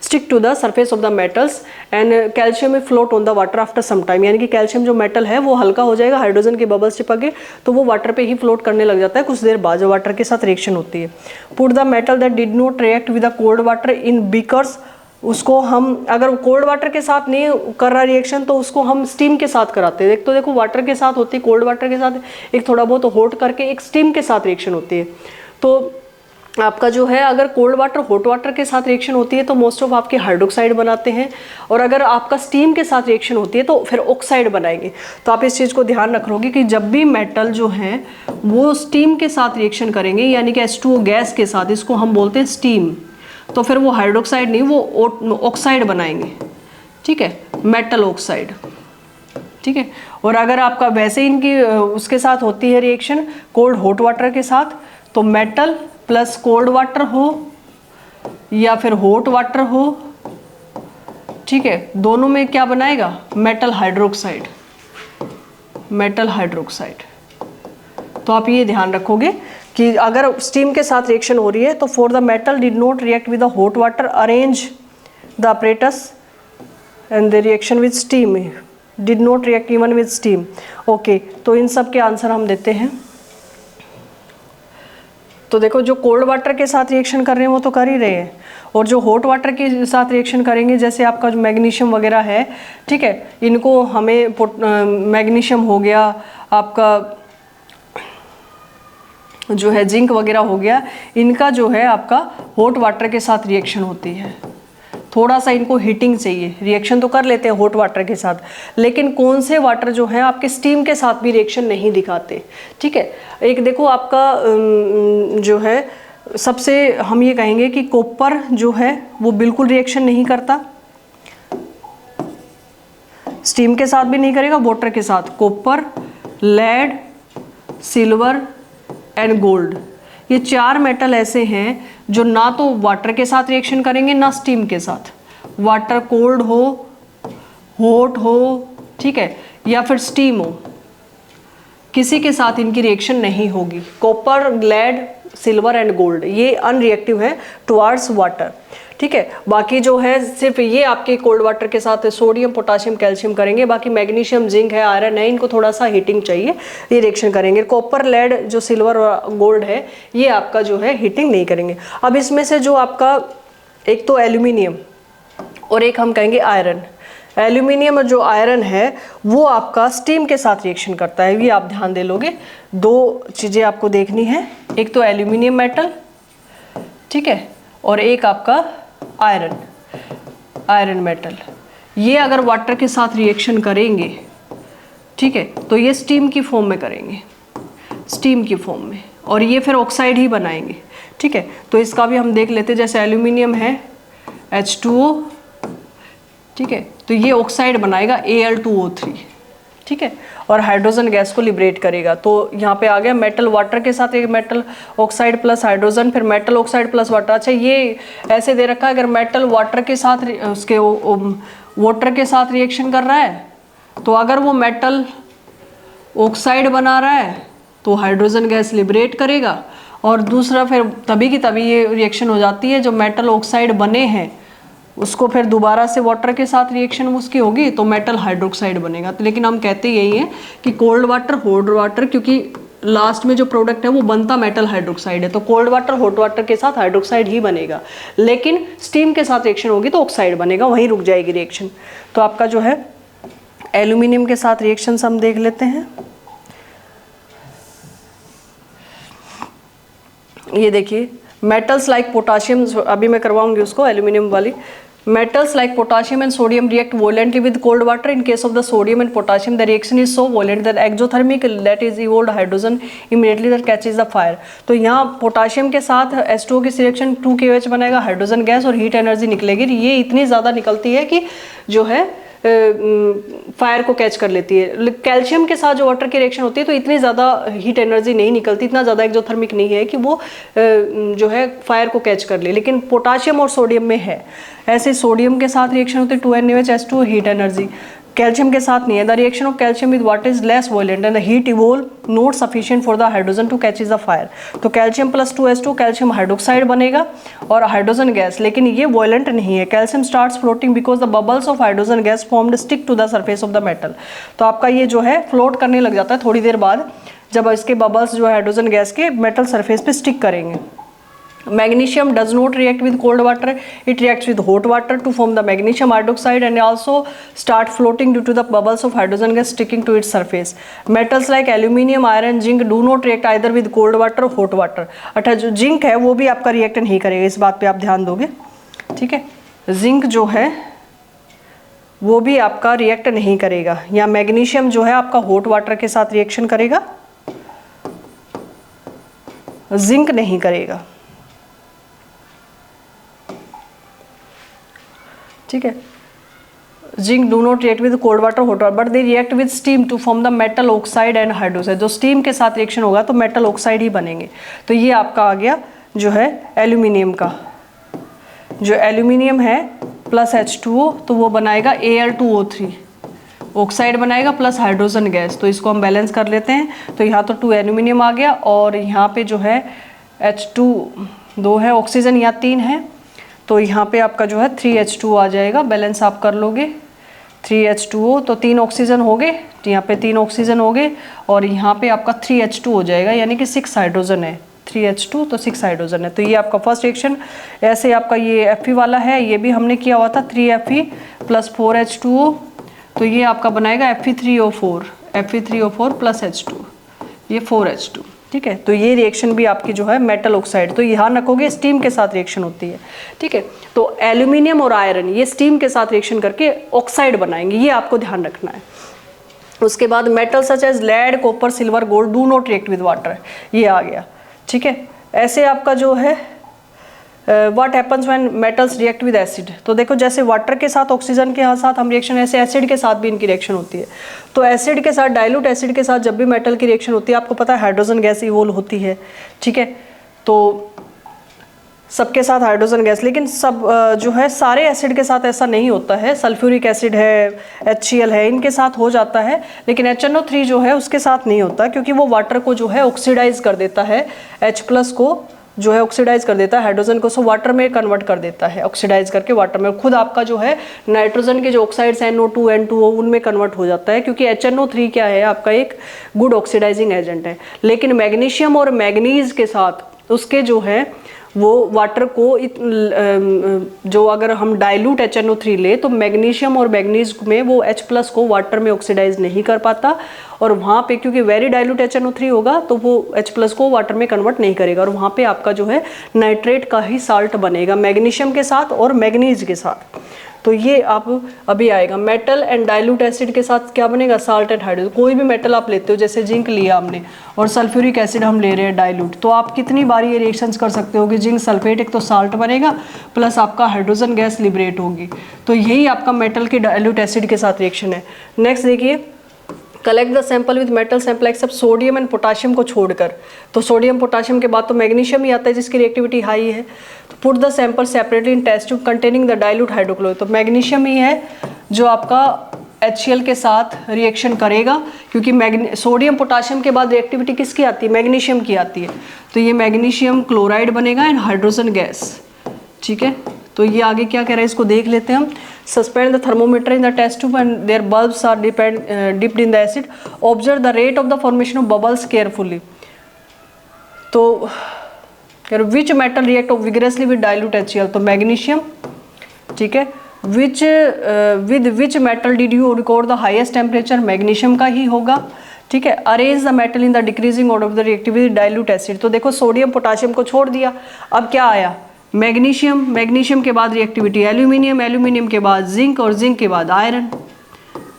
stick to the surface of the metals and calcium में float on the water after some time. यानी कि कैल्शियम जो मेटल है वो हल्का हो जाएगा, हाइड्रोजन के बबल्स चिपक गए तो वो वाटर पे ही फ्लोट करने लग जाता है कुछ देर बाद, जो वाटर के साथ रिएक्शन होती है। Put the metal that did not react with the cold water in beakers. उसको हम अगर कोल्ड वाटर के साथ नहीं कर रहा रिएक्शन तो उसको हम स्टीम के साथ कराते हैं। तो देखो वाटर के साथ होती है, कोल्ड वाटर के साथ एक थोड़ा बहुत हॉट करके एक स्टीम के साथ रिएक्शन होती है। तो आपका जो है अगर कोल्ड वाटर हॉट वाटर के साथ रिएक्शन होती है तो मोस्ट ऑफ आपके हाइड्रोक्साइड बनाते हैं, और अगर आपका स्टीम के साथ रिएक्शन होती है तो फिर ऑक्साइड बनाएंगे। तो आप इस चीज़ को ध्यान रखोगे कि जब भी मेटल जो है वो स्टीम के साथ रिएक्शन करेंगे, यानी कि H2O गैस के साथ, इसको हम बोलते हैं स्टीम, तो फिर वो हाइड्रोक्साइड नहीं, वो ऑक्साइड बनाएंगे, ठीक है, मेटल ऑक्साइड, ठीक है। और अगर आपका वैसे इनकी उसके साथ होती है रिएक्शन कोल्ड हॉट वाटर के साथ, तो मेटल प्लस कोल्ड वाटर हो या फिर हॉट वाटर हो, ठीक है, दोनों में क्या बनाएगा, मेटल हाइड्रोक्साइड, मेटल हाइड्रोक्साइड। तो आप ये ध्यान रखोगे कि अगर स्टीम के साथ रिएक्शन हो रही है तो for the metal did not react with the hot water arrange the apparatus and the reaction with steam did not react even with steam. Okay, तो इन सब के आंसर हम देते हैं। तो देखो जो कोल्ड वाटर के साथ रिएक्शन कर रहे हैं वो तो कर ही रहे हैं, और जो हॉट वाटर के साथ रिएक्शन करेंगे जैसे आपका जो मैग्नीशियम वगैरह है, ठीक है, इनको हमें मैग्नीशियम हो गया, आपका जो है जिंक वगैरह हो गया, इनका जो है आपका हॉट वाटर के साथ रिएक्शन होती है। थोड़ा सा इनको हीटिंग चाहिए, रिएक्शन तो कर लेते हैं हॉट वाटर के साथ, लेकिन कौन से वाटर जो है आपके स्टीम के साथ भी रिएक्शन नहीं दिखाते, ठीक है। एक देखो आपका जो है सबसे हम ये कहेंगे कि कॉपर जो है वो बिल्कुल रिएक्शन नहीं करता, स्टीम के साथ भी नहीं करेगा, वाटर के साथ। Copper, lead, silver and gold, ये चार मेटल ऐसे हैं जो ना तो वाटर के साथ रिएक्शन करेंगे ना स्टीम के साथ। वाटर कोल्ड हो हॉट हो, ठीक है, या फिर स्टीम हो, किसी के साथ इनकी रिएक्शन नहीं होगी। Copper, lead, silver and gold ये अनरिएक्टिव है टुवार्ड्स वाटर, ठीक है। बाकी जो है सिर्फ ये आपके कोल्ड वाटर के साथ सोडियम, पोटाशियम, कैल्शियम करेंगे। बाकी मैग्नीशियम, जिंक है, आयरन है, इनको थोड़ा सा हीटिंग चाहिए, ये रिएक्शन करेंगे। कॉपर, लेड, जो सिल्वर और गोल्ड है, ये आपका जो है हीटिंग नहीं करेंगे। अब इसमें से जो आपका एक तो एल्यूमिनियम और एक हम कहेंगे आयरन। एल्यूमिनियम और जो आयरन है वो आपका स्टीम के साथ रिएक्शन करता है, ये आप ध्यान दे लोगे। दो चीज़ें आपको देखनी है, एक तो एल्यूमिनियम मेटल, ठीक है, और एक आपका आयरन मेटल। ये अगर वाटर के साथ रिएक्शन करेंगे, ठीक है, तो ये स्टीम की फॉर्म में करेंगे, स्टीम की फॉर्म में, और ये फिर ऑक्साइड ही बनाएंगे, ठीक है। तो इसका भी हम देख लेते हैं, जैसे एल्यूमिनियम है H2O, ठीक है, तो ये ऑक्साइड बनाएगा Al2O3, ठीक है, और हाइड्रोजन गैस को लिबरेट करेगा। तो यहाँ पे आ गया मेटल वाटर के साथ, एक मेटल ऑक्साइड प्लस हाइड्रोजन, फिर मेटल ऑक्साइड प्लस वाटर। अच्छा, ये ऐसे दे रखा है, अगर मेटल वाटर के साथ उसके वाटर के साथ रिएक्शन कर रहा है, तो अगर वो मेटल ऑक्साइड बना रहा है तो हाइड्रोजन गैस लिबरेट करेगा, और दूसरा फिर तभी की तभी ये रिएक्शन हो जाती है, जो मेटल ऑक्साइड बने हैं उसको फिर दोबारा से वाटर के साथ रिएक्शन उसकी होगी तो मेटल हाइड्रोक्साइड बनेगा। तो लेकिन हम कहते यही हैं कि कोल्ड वाटर, हॉट वाटर, क्योंकि लास्ट में जो प्रोडक्ट है वो बनता मेटल हाइड्रोक्साइड है, तो कोल्ड वाटर, हॉट वाटर के साथ हाइड्रोक्साइड ही बनेगा, लेकिन स्टीम के साथ रिएक्शन होगी तो ऑक्साइड बनेगा, वहीं रुक जाएगी रिएक्शन। तो आपका जो है एल्यूमिनियम के साथ रिएक्शन हम देख लेते हैं। ये देखिए, मेटल्स लाइक पोटाशियम, अभी मैं करवाऊंगी उसको एल्यूमिनियम वाली। Metals like potassium and sodium react violently with cold water. In case of the sodium and potassium, the reaction is so violent that exothermic, that is evolved hydrogen immediately that catches the fire. तो यहाँ potassium के साथ H2O की reaction 2KOH बनाएगा, hydrogen gas और heat energy निकलेगी। ये इतनी ज़्यादा निकलती है कि जो है फायर को कैच कर लेती है। कैल्शियम के साथ जो वाटर की रिएक्शन होती है तो इतनी ज़्यादा हीट एनर्जी नहीं निकलती, इतना ज़्यादा एक्सोथर्मिक नहीं है कि वो जो है फायर को कैच कर ले, लेकिन पोटाशियम और सोडियम में है। ऐसे सोडियम के साथ रिएक्शन होती है 2NaOH हीट एनर्जी, कैल्शियम के साथ नहीं है। The reaction of calcium with water is less violent and the heat evolve not sufficient for the hydrogen to catch the fire. तो calcium plus 2H2 calcium hydroxide बनेगा और hydrogen gas, लेकिन ये violent नहीं है। Calcium starts floating because the bubbles of hydrogen gas formed stick to the surface of the metal. तो आपका ये जो है फ्लोट करने लग जाता है थोड़ी देर बाद, जब इसके बबल्स जो है हाइड्रोजन गैस के मेटल सरफेस पे स्टिक करेंगे। Magnesium does not react with cold water, it reacts with hot water to form the magnesium hydroxide and also start floating due to the bubbles of hydrogen gas sticking to its surface. Metals like aluminium, iron, zinc do not react either with cold water or hot water. अच्छा, जो zinc है वो भी आपका react नहीं करेगा, इस बात पे आप ध्यान दोगे, ठीक है। जिंक जो है वो भी आपका रिएक्ट नहीं करेगा। या मैग्नीशियम जो है आपका हॉट वाटर के साथ रिएक्शन करेगा, जिंक नहीं करेगा, ठीक है। Zinc do not react with cold water, hot water, but they react with steam to form the metal oxide and hydroxide. जो स्टीम के साथ रिएक्शन होगा तो मेटल ऑक्साइड ही बनेंगे। तो ये आपका आ गया जो है एल्यूमिनियम का। जो एल्यूमिनियम है प्लस H2O तो वो बनाएगा Al2O3, ऑक्साइड बनाएगा प्लस हाइड्रोजन गैस। तो इसको हम बैलेंस कर लेते हैं। तो यहाँ तो 2 एल्यूमिनियम आ गया और यहाँ पे जो है H2 2 है, ऑक्सीजन यहाँ 3 है, तो यहाँ पे आपका जो है 3H2O आ जाएगा। बैलेंस आप कर लोगे 3H2O, तो 3 ऑक्सीजन हो गए, तो यहाँ पे 3 ऑक्सीजन हो गए और यहाँ पे आपका 3H2 हो जाएगा, यानी कि 6 हाइड्रोजन है। 3H2 तो 6 हाइड्रोजन है। तो ये आपका फर्स्ट रिएक्शन। ऐसे आपका ये Fe वाला है, ये भी हमने किया हुआ था 3Fe प्लस 4H2O, तो ये आपका बनाएगा Fe3O4 प्लस H2, ये 4H2, ठीक है। तो ये रिएक्शन भी आपकी जो है मेटल ऑक्साइड, तो यहाँ रखोगे स्टीम के साथ रिएक्शन होती है, ठीक है। तो एल्यूमिनियम और आयरन ये स्टीम के साथ रिएक्शन करके ऑक्साइड बनाएंगे, ये आपको ध्यान रखना है। उसके बाद metal such as lead, copper, silver, gold do not react with water, ये आ गया, ठीक है। ऐसे आपका जो है what happens when metals react with acid. तो देखो, जैसे वाटर के साथ ऑक्सीजन के साथ हम रिएक्शन, ऐसे एसिड के साथ भी इनकी रिएक्शन होती है। तो एसिड के साथ, डाइल्यूट एसिड के साथ जब भी मेटल की रिएक्शन होती है, आपको पता है हाइड्रोजन गैस इवोल्व होती है, ठीक है। तो सबके साथ हाइड्रोजन गैस, लेकिन सब जो है सारे एसिड के साथ ऐसा नहीं होता है। सल्फ्यूरिक एसिड है, HCl है, इनके साथ हो जाता है, लेकिन HNO3 जो है उसके साथ नहीं होता, क्योंकि वो वाटर को जो है ऑक्सीडाइज कर देता है, H+ को जो है ऑक्सीडाइज कर देता है, हाइड्रोजन को सो वाटर में कन्वर्ट कर देता है, ऑक्सीडाइज करके वाटर में। खुद आपका जो है नाइट्रोजन के जो ऑक्साइड्स NO2 N2O उनमें कन्वर्ट हो जाता है, क्योंकि HNO3 क्या है आपका एक गुड ऑक्सीडाइजिंग एजेंट है। लेकिन मैग्नीशियम और मैग्नीज के साथ उसके जो है वो वाटर को जो अगर हम डाइल्यूट HNO3 ले तो मैग्नीशियम और मैग्नीज में वो H+ को वाटर में ऑक्सीडाइज नहीं कर पाता, और वहाँ पे क्योंकि वेरी डाइल्यूट HNO3 होगा तो वो H+ को वाटर में कन्वर्ट नहीं करेगा, और वहाँ पे आपका जो है नाइट्रेट का ही साल्ट बनेगा मैग्नीशियम के साथ और मैग्नीज के साथ। तो ये आप अभी आएगा मेटल एंड डाइल्यूट एसिड के साथ क्या बनेगा, साल्ट एंड हाइड्रोजन। कोई भी मेटल आप लेते हो, जैसे जिंक लिया हमने और सल्फ्यूरिक एसिड हम ले रहे हैं डाइल्यूट, तो आप कितनी बार ये रिएक्शंस कर सकते हो कि जिंक सल्फेट एक तो साल्ट बनेगा प्लस आपका हाइड्रोजन गैस लिबरेट होगी। तो यही आपका मेटल के डाइल्यूट एसिड के साथ रिएक्शन है। नेक्स्ट देखिए, collect the sample with metal sample except sodium and potassium को छोड़कर। तो सोडियम पोटाशियम के बाद तो मैग्नीशियम ही आता है जिसकी रिएक्टिविटी हाई है। तो put the sample separately in test tube containing the dilute hydrochloride. तो मैग्नीशियम ही है जो आपका HCl के साथ रिएक्शन करेगा, क्योंकि सोडियम पोटाशियम के बाद रिएक्टिविटी किसकी आती है, मैग्नीशियम की आती है। तो ये मैग्नीशियम क्लोराइड बनेगा एंड हाइड्रोजन गैस। ठीक है, तो ये आगे क्या कह रहा है इसको देख लेते हैं हम। Suspend the thermometer in the test tube and their bulbs are dipped in the acid, observe the rate of the formation of bubbles carefully. तो which metal react vigorously with dilute HCl, तो magnesium. ठीक है, with which metal did you record the highest temperature, magnesium का ही होगा। ठीक है, arrange the metal in the decreasing order of the reactivity dilute acid. तो देखो सोडियम पोटाशियम को छोड़ दिया, अब क्या आया, मैग्नीशियम, मैग्नीशियम के बाद रिएक्टिविटी एल्यूमिनियम, एल्यूमिनियम के बाद जिंक और जिंक के बाद आयरन।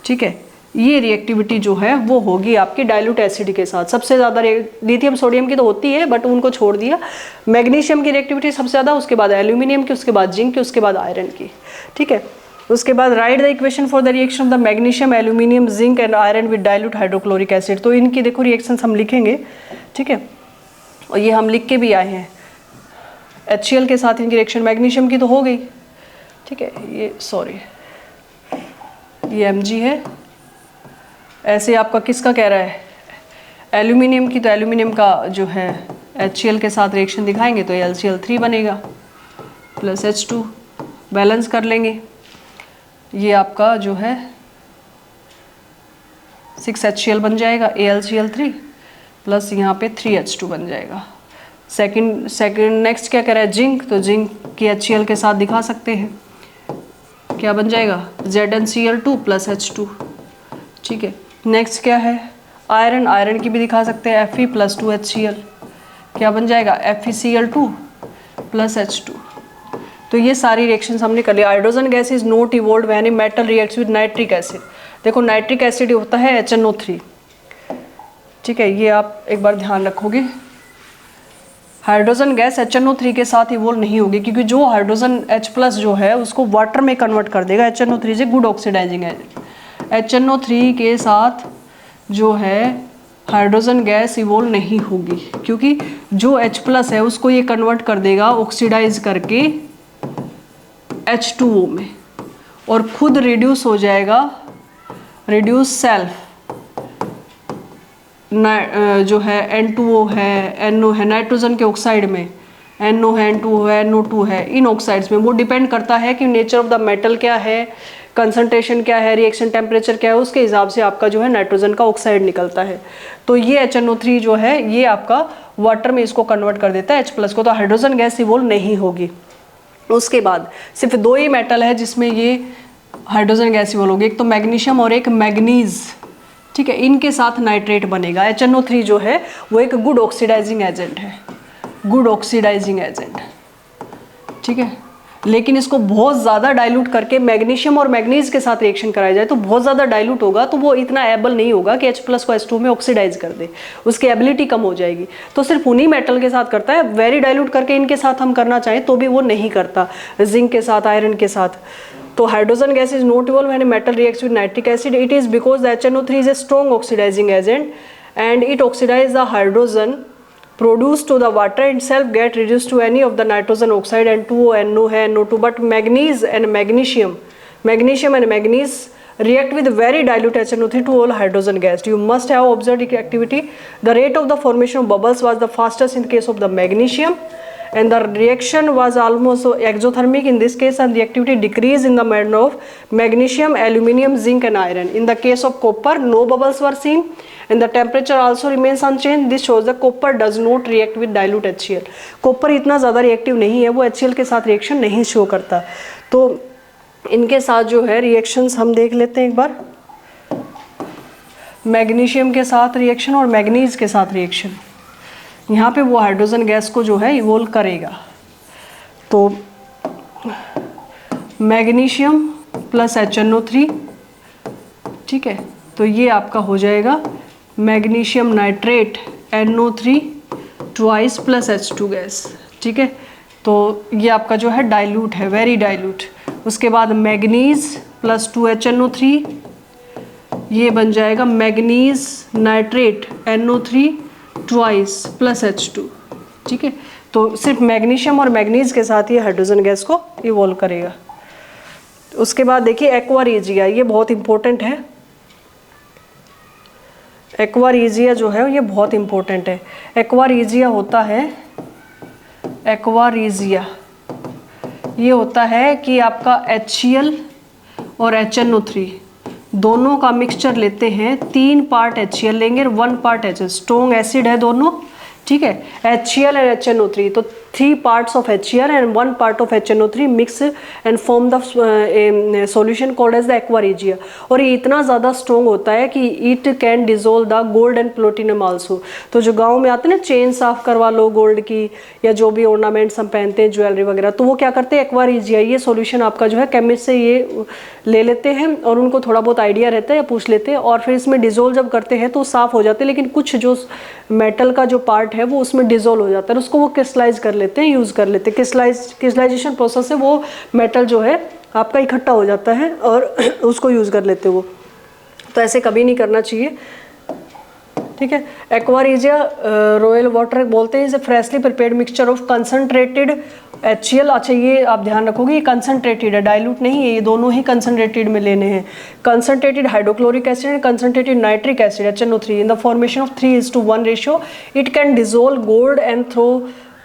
ठीक है, ये रिएक्टिविटी जो है वो होगी आपकी डाइल्यूट एसिड के साथ। सबसे ज़्यादा लिथियम सोडियम की तो होती है बट उनको छोड़ दिया। मैग्नीशियम की रिएक्टिविटी सबसे ज़्यादा, उसके बाद एल्यूमिनियम की, उसके बाद जिंक की, उसके बाद आयरन की। ठीक है, उसके बाद right the equation for the reaction of the magnesium, aluminium, zinc and iron with dilute hydrochloric acid. तो इनकी देखो रिएक्शन हम लिखेंगे। ठीक है, और ये हम लिख के भी आए हैं। HCl के साथ इनकी रिएक्शन, मैग्नीशियम की तो हो गई। ठीक है, ये सॉरी ये Mg है। ऐसे आपका किसका कह रहा है, एल्यूमिनियम की, तो एल्यूमिनियम का जो है HCl के साथ रिएक्शन दिखाएंगे तो LCl3 बनेगा प्लस H2, बैलेंस कर लेंगे। ये आपका जो है 6HCl बन जाएगा, AlCl3 प्लस यहाँ पे 3H2 बन जाएगा। सेकंड नेक्स्ट क्या कह रहा है, जिंक, तो जिंक की HCl के साथ दिखा सकते हैं, क्या बन जाएगा, ZnCl2 प्लस H2। ठीक है, नेक्स्ट क्या है, आयरन, आयरन की भी दिखा सकते हैं, Fe प्लस 2HCl, क्या बन जाएगा, FeCl2 प्लस H2। तो ये सारी रिएक्शंस हमने कर लिया। Hydrogen gas is not evolve when a metal reacts with nitric acid. देखो नाइट्रिक एसिड होता है HNO3। ठीक है, ये आप एक बार ध्यान रखोगे। हाइड्रोजन गैस HNO3 के साथ इवॉल्व नहीं होगी, क्योंकि जो हाइड्रोजन H+ जो है उसको वाटर में कन्वर्ट कर देगा। HNO3 से गुड ऑक्सीडाइजिंग एजेंट। HNO3 के साथ जो है हाइड्रोजन गैस इवॉल्व नहीं होगी, क्योंकि जो H+ है उसको ये कन्वर्ट कर देगा ऑक्सीडाइज करके H2O में, और खुद रिड्यूस हो जाएगा, रिड्यूस सेल्फ जो है N2O है, NO है, नाइट्रोजन के ऑक्साइड में NO है, N2O है, NO2 है, इन ऑक्साइड्स में। वो डिपेंड करता है कि नेचर ऑफ द मेटल क्या है, कंसंट्रेशन क्या है, रिएक्शन टेम्परेचर क्या है, उसके हिसाब से आपका जो है नाइट्रोजन का ऑक्साइड निकलता है। तो ये HNO3 जो है ये आपका वाटर में इसको कन्वर्ट कर देता है H+ को, तो हाइड्रोजन गैस इवॉल्व नहीं होगी। उसके बाद सिर्फ 2 ही मेटल है जिसमें ये हाइड्रोजन गैस इवॉल्व होगी, एक तो मैग्नीशियम और एक मैग्नीज। ठीक है, इनके साथ नाइट्रेट बनेगा। HNO3 जो है वो एक गुड ऑक्सीडाइजिंग एजेंट है, गुड ऑक्सीडाइजिंग एजेंट। ठीक है, लेकिन इसको बहुत ज़्यादा डाइल्यूट करके मैग्नीशियम और मैग्नीज के साथ रिएक्शन कराया जाए तो बहुत ज़्यादा डाइल्यूट होगा, तो वो इतना एबल नहीं होगा कि H+ को H2 में ऑक्सीडाइज कर दे, उसकी एबिलिटी कम हो जाएगी। तो सिर्फ उन्हीं मेटल के साथ करता है। वेरी डाइल्यूट करके इनके साथ हम करना चाहें तो भी वो नहीं करता, जिंक के साथ, आयरन के साथ। तो hydrogen gas is not evolve when metal reacts with nitric acid. It is because the HNO3 is a strong oxidizing agent and it oxidize the hydrogen produce to the water itself get reduced to any of the nitrogen oxide and 2O NO है NO2, but manganese and magnesium and manganese react with very dilute HNO3 to all hydrogen gas. You must have observed the activity. The rate of the formation of bubbles was the fastest in case of the magnesium, and the reaction was almost exothermic in this case, and the activity decreased in the manner of magnesium, aluminium, zinc and iron. In the case of copper, no bubbles were seen and the temperature also remains unchanged. This shows that copper does not react with dilute HCl. Copper इतना ज़्यादा reactive नहीं है, वो HCl के साथ reaction नहीं show करता. तो इनके साथ जो है रिएक्शंस हम देख लेते हैं एक बार. मैग्नीशियम के साथ रिएक्शन और मैग्नीज के साथ रिएक्शन, यहाँ पे वो हाइड्रोजन गैस को जो है इवोल्व करेगा. तो मैग्नीशियम प्लस HNO3, ठीक है, तो ये आपका हो जाएगा magnesium nitrate NO3 twice plus H2 gas. ठीक है, तो ये आपका जो है डाइल्यूट है, वेरी डाइल्यूट. उसके बाद मैग्नीज प्लस 2HNO3, ये बन जाएगा manganese nitrate NO3 twice plus H2. ठीक है, तो सिर्फ मैग्नीशियम और मैग्नीज के साथ ये हाइड्रोजन गैस को इवॉल्व करेगा. उसके बाद देखिए एक्वा रेजिया, ये बहुत इंपॉर्टेंट है. एक्वा रेजिया जो है ये बहुत इंपॉर्टेंट है. एक्वा रेजिया होता है, एक्वा रेजिया ये होता है कि आपका HCl और HNO3 दोनों का मिक्सचर लेते हैं. 3 पार्ट HCl लेंगे और 1 पार्ट HCl. स्ट्रॉन्ग एसिड है दोनों, ठीक है, HCl एंड HNO3. तो 3 parts of HCl and 1 part of HNO3 mix and form the solution called as the aqua regia. और ये इतना ज़्यादा स्ट्रॉन्ग होता है कि it can dissolve the gold and platinum also. तो जो गांव में आते हैं ना, चेन साफ करवा लो गोल्ड की, या जो भी ऑर्नामेंट्स हम पहनते हैं, ज्वेलरी वगैरह, तो वो क्या करते हैं, एक्वा रेजिया ये सॉल्यूशन आपका जो है केमिस्ट से ये ले लेते हैं और उनको थोड़ा बहुत आइडिया रहता है या पूछ लेते हैं, और फिर इसमें डिजोल्व जब करते हैं तो साफ़ हो जाते हैं. लेकिन कुछ जो मेटल का जो पार्ट है वो उसमें डिजोल्व हो जाता है, उसको वो क्रिस्टलाइज कर लेते हैं, यूज़ कर लेते हैं. क्रिस्टलाइजेशन प्रोसेस से वो मेटल जो है आपका इकट्ठा हो जाता है और उसको यूज़ कर लेते हैं वो. तो ऐसे कभी नहीं करना चाहिए. ठीक है, एक्वा रेजिया रॉयल वाटर बोलते हैं, is a freshly prepared mixture of concentrated HCl. अच्छा, ये आप ध्यान रखोगे, ये कंसनट्रेटेड है, डाइल्यूट नहीं है. ये दोनों ही कंसनट्रेटेड में लेने हैं. Concentrated hydrochloric acid and concentrated nitric acid HNO3 in the formation of 3:1 ratio. It can dissolve gold and throw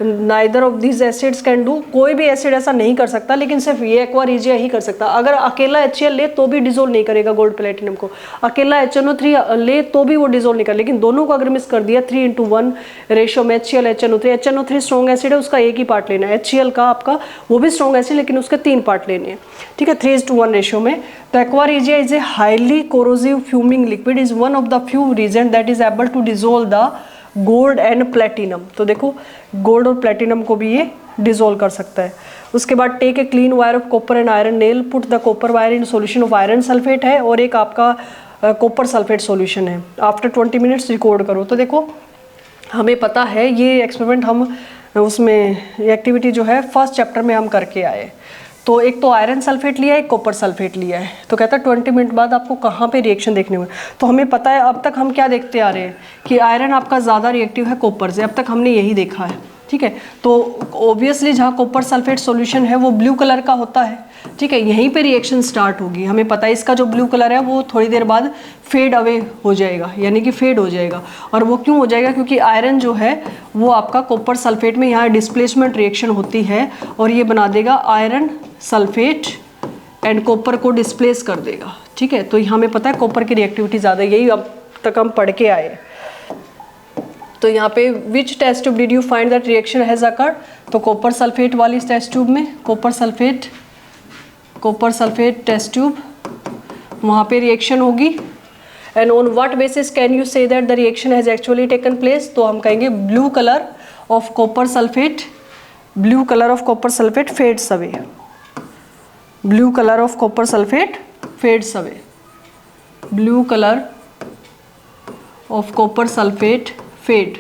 neither of these acids can do. कोई भी एसिड ऐसा नहीं कर सकता, लेकिन सिर्फ ये एक्वा रेजिया ही कर सकता. अगर अकेला HCl ले तो भी डिजोल्व नहीं करेगा गोल्ड प्लेटिनम को, अकेला HNO3 ले तो भी वो डिजोल्व नहीं कर, लेकिन दोनों को अगर मिक्स कर दिया 3:1 रेशियो में HCl HNO3 स्ट्रॉन्ग एसिड है, उसका एक ही पार्ट लेना है. HCl का आपका वो भी स्ट्रॉन्ग एसिड, लेकिन उसके 3 पार्ट लेने हैं. ठीक है, 3:1 रेशियो में. तो aqua regia is a highly corrosive fuming liquid, is one of the few reagent that is able to dissolve the gold and platinum. तो देखो, गोल्ड और प्लेटिनम को भी ये डिजोल्व कर सकता है. उसके बाद take a clean wire of copper and iron nail, put the copper wire in solution of iron sulphate है, और एक आपका कॉपर सल्फेट सॉल्यूशन है. आफ्टर 20 मिनट्स रिकॉर्ड करो. तो देखो, हमें पता है ये एक्सपेरिमेंट हम उसमें एक्टिविटी जो है फर्स्ट चैप्टर में हम करके आए. तो एक तो आयरन सल्फेट लिया है, एक कॉपर सल्फेट लिया है. तो कहता है 20 मिनट बाद आपको कहाँ पे रिएक्शन देखने में. तो हमें पता है, अब तक हम क्या देखते आ रहे हैं कि आयरन आपका ज़्यादा रिएक्टिव है कॉपर से. अब तक हमने यही देखा है. ठीक है, तो ऑब्वियसली जहाँ कॉपर सल्फेट सॉल्यूशन है वो ब्लू कलर का होता है. ठीक है, यहीं पे रिएक्शन स्टार्ट होगी. हमें पता है इसका जो ब्लू कलर है वो थोड़ी देर बाद फेड अवे हो जाएगा, यानी कि फेड हो जाएगा. और वो क्यों हो जाएगा, क्योंकि आयरन जो है वो आपका कॉपर सल्फेट में यहाँ डिस्प्लेसमेंट रिएक्शन होती है और ये बना देगा आयरन सल्फेट एंड कॉपर को डिस्प्लेस कर देगा. ठीक है, तो हमें पता है कॉपर की रिएक्टिविटी ज़्यादा, यही अब तक हम पढ़ के आए. तो यहाँ पे which test tube did you find that reaction has occurred. तो कॉपर सल्फेट वाली टेस्ट ट्यूब में, कॉपर सल्फेट टेस्ट ट्यूब, वहाँ पे रिएक्शन होगी. And on what basis can you say that the reaction has actually taken place. तो हम कहेंगे blue colour of copper sulphate fades away. Blue colour of copper sulphate fades away. Blue colour of copper sulphate fade.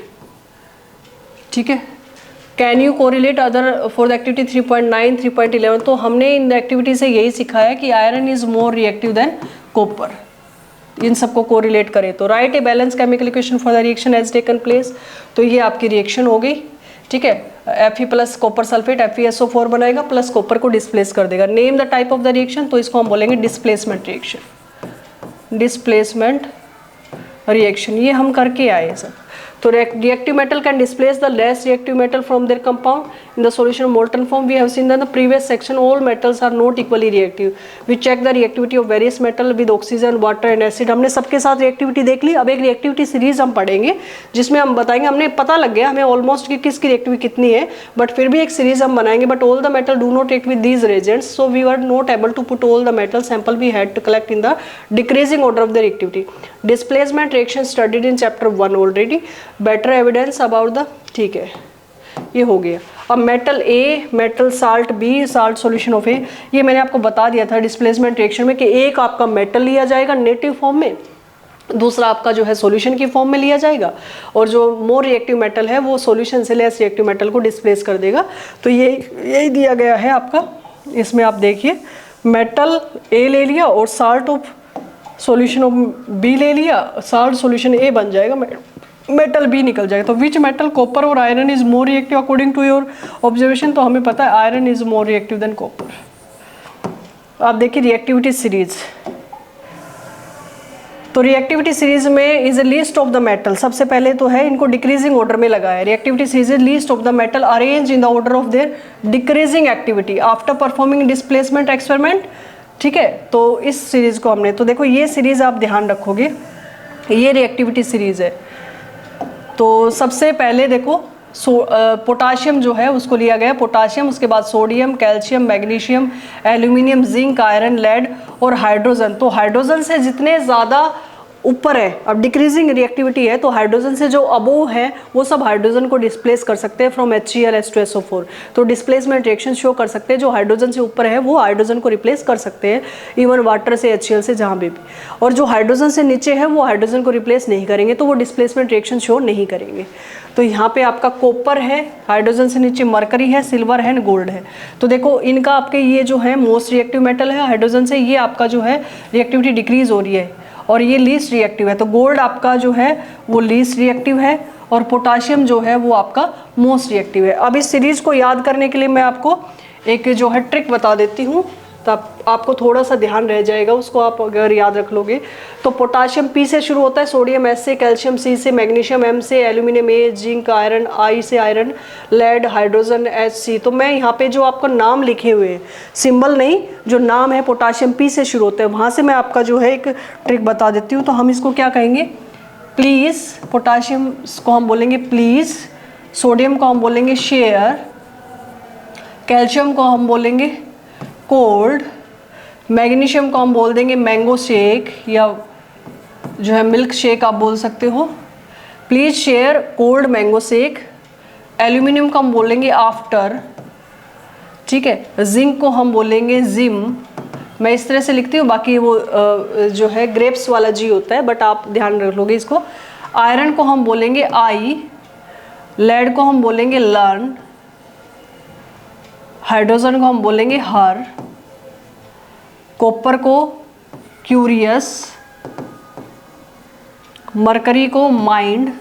ठीक है, can you correlate other for the activity 3.9 3.11. तो हमने in activity से यही सिखाया कि iron is more reactive than copper. इन सबको कोरिलेट करें तो write a balance chemical equation for the reaction has taken place. तो ये आपकी रिएक्शन हो गई, ठीक है। Fe plus copper sulphate FeSO4 बनाएगा प्लस कॉपर को डिस्प्लेस कर देगा। Name the type of the reaction, तो इसको हम बोलेंगे डिस्प्लेसमेंट रिएक्शन, डिस्प्लेसमेंट रिएक्शन। ये हम करके आए सब। तो reactive metal can displace the less reactive metal from their compound in the solution of molten form. We have seen that in the previous section all metals are not equally reactive. We check the reactivity of various metal with oxygen, water and acid. हमने सबके साथ reactivity देख ली। अब एक reactivity series हम पढ़ेंगे जिसमें हम बताएंगे, हमने पता लग गया हमें almost कि किसकी reactivity कितनी है, but फिर भी एक series हम बनाएंगे। But all the metal do not react with these reagents, so we were not able to put all the metal sample we had to collect in the decreasing order of the reactivity. Displacement reaction studied in chapter 1 already. Better evidence about the, ठीक है, ये हो गया। अब metal A, metal salt B, salt solution of A, ये मैंने आपको बता दिया था डिस्प्लेसमेंट रिएक्शन में कि एक आपका मेटल लिया जाएगा नेटिव फॉर्म में, दूसरा आपका जो है सॉल्यूशन की फॉर्म में लिया जाएगा, और जो मोर रिएक्टिव मेटल है वो सॉल्यूशन से लेस रिएक्टिव मेटल को डिस्प्लेस कर देगा। तो ये यही दिया गया है आपका। इसमें आप देखिए मेटल ए ले लिया और salt of solution of B ले लिया, साल्ट सॉल्यूशन ए बन जाएगा, मेटल बी निकल जाएगा। तो विच मेटल, कॉपर और iron is more reactive according to your observation. तो हमें पता है iron is more reactive than copper. आप देखिए रिएक्टिविटी सीरीज, तो रिएक्टिविटी सीरीज में is least of the metal, सबसे पहले तो है इनको डिक्रीजिंग ऑर्डर में लगाया है। Reactivity series is least of the metal arrange in the order of their decreasing activity after performing displacement experiment, ठीक है। तो इस सीरीज को हमने, तो देखो ये सीरीज आप ध्यान रखोगे, ये रिएक्टिविटी सीरीज है। तो सबसे पहले देखो पोटाशियम जो है उसको लिया गया, पोटाशियम, उसके बाद sodium, calcium, magnesium, aluminium, zinc, iron, lead और हाइड्रोजन। तो हाइड्रोजन से जितने ज़्यादा ऊपर है, अब डिक्रीजिंग रिएक्टिविटी है तो हाइड्रोजन से जो अबोव है वो सब हाइड्रोजन को डिस्प्लेस कर सकते हैं फ्रॉम HCl H2SO4। तो डिस्प्लेसमेंट रिएक्शन शो कर सकते हैं, जो हाइड्रोजन से ऊपर है वो हाइड्रोजन को रिप्लेस कर सकते हैं, इवन वाटर से, HCl से, जहाँ भी। और जो हाइड्रोजन से नीचे है वो हाइड्रोजन को रिप्लेस नहीं करेंगे, तो वो डिस्प्लेसमेंट रिएक्शन शो नहीं करेंगे। तो यहाँ पे आपका कॉपर है, हाइड्रोजन से नीचे मरकरी है, सिल्वर है, गोल्ड है। तो देखो इनका आपके ये जो है मोस्ट रिएक्टिव मेटल है हाइड्रोजन से, ये आपका जो है रिएक्टिविटी डिक्रीज हो रही है और ये लीस्ट रिएक्टिव है। तो गोल्ड आपका जो है वो लीस्ट रिएक्टिव है और पोटाशियम जो है वो आपका मोस्ट रिएक्टिव है। अब इस सीरीज को याद करने के लिए मैं आपको एक जो है ट्रिक बता देती हूँ, तब आपको थोड़ा सा ध्यान रह जाएगा, उसको आप अगर याद रख लोगे। तो पोटाशियम P से शुरू होता है, सोडियम S से, कैल्शियम C से, मैग्नीशियम M से, aluminium A, zinc, iron I से, आयरन, लेड, हाइड्रोजन HC। तो मैं यहाँ पे जो आपका नाम लिखे हुए हैं, सिंबल नहीं, जो नाम है पोटाशियम P से शुरू होता है, वहाँ से मैं आपका जो है एक ट्रिक बता देती हूँ। तो हम इसको क्या कहेंगे, प्लीज़, पोटाशियम को हम बोलेंगे प्लीज़, सोडियम को हम बोलेंगे शेयर, कैल्शियम को हम बोलेंगे कोल्ड, मैग्नीशियम को हम बोल देंगे मैंगो शेक या जो है मिल्क शेक आप बोल सकते हो, please share cold mango shake. Aluminium को हम बोलेंगे आफ्टर, ठीक है। जिंक को हम बोलेंगे जिम, मैं इस तरह से लिखती हूँ, बाकी वो जो है ग्रेप्स वाला जी होता है, बट आप ध्यान रख लोगे इसको। आयरन को हम बोलेंगे आई, लेड को हम बोलेंगे लर्न, हाइड्रोजन को हम बोलेंगे हर, कॉपर को क्यूरियस, मरकरी को माइंड,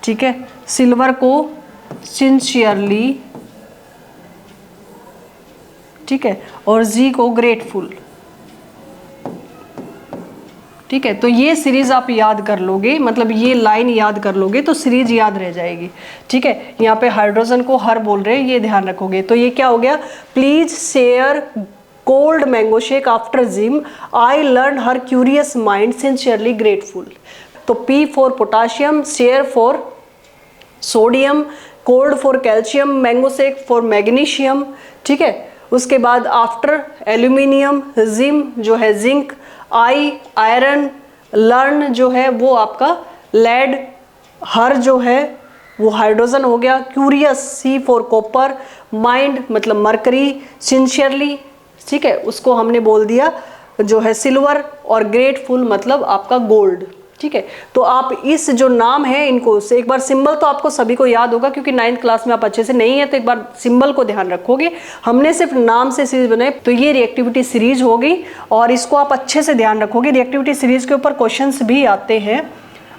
ठीक है, सिल्वर को सिंसियरली, ठीक है, और जी को ग्रेटफुल, ठीक है। तो ये सीरीज आप याद कर लोगे, मतलब ये लाइन याद कर लोगे तो सीरीज याद रह जाएगी, ठीक है। यहाँ पे हाइड्रोजन को हर बोल रहे हैं, ये ध्यान रखोगे। तो ये क्या हो गया, please share cold mango shake after gym, I learn her curious mind, sincerely grateful. तो P for potassium, share for sodium, cold for calcium, mango shake for magnesium, ठीक है। उसके बाद आफ्टर एल्यूमिनियम, जिम जो है जिंक, आई iron, learn जो है वो आपका लेड, हर जो है वो हाइड्रोजन हो गया, curious C for copper, mind मतलब मरकरी, सिंसियरली, ठीक है, उसको हमने बोल दिया जो है सिल्वर, और ग्रेटफुल मतलब आपका गोल्ड। ठीक है। तो आप इस जो नाम है इनको से एक बार सिंबल तो आपको सभी को याद होगा, क्योंकि 9th क्लास में आप अच्छे से नहीं है तो एक बार सिंबल को ध्यान रखोगे। हमने सिर्फ नाम से सीरीज बनाई, तो ये रिएक्टिविटी सीरीज होगी और इसको आप अच्छे से ध्यान रखोगे। रिएक्टिविटी सीरीज के ऊपर क्वेश्चंस भी आते हैं,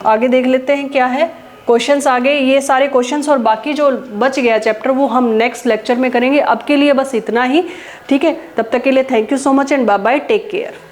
आगे देख लेते हैं क्या है क्वेश्चंस आगे। ये सारे क्वेश्चंस और बाकी जो बच गया चैप्टर वो हम नेक्स्ट लेक्चर में करेंगे। अब के लिए बस इतना ही, ठीक है। तब तक के लिए thank you so much and bye bye, take care.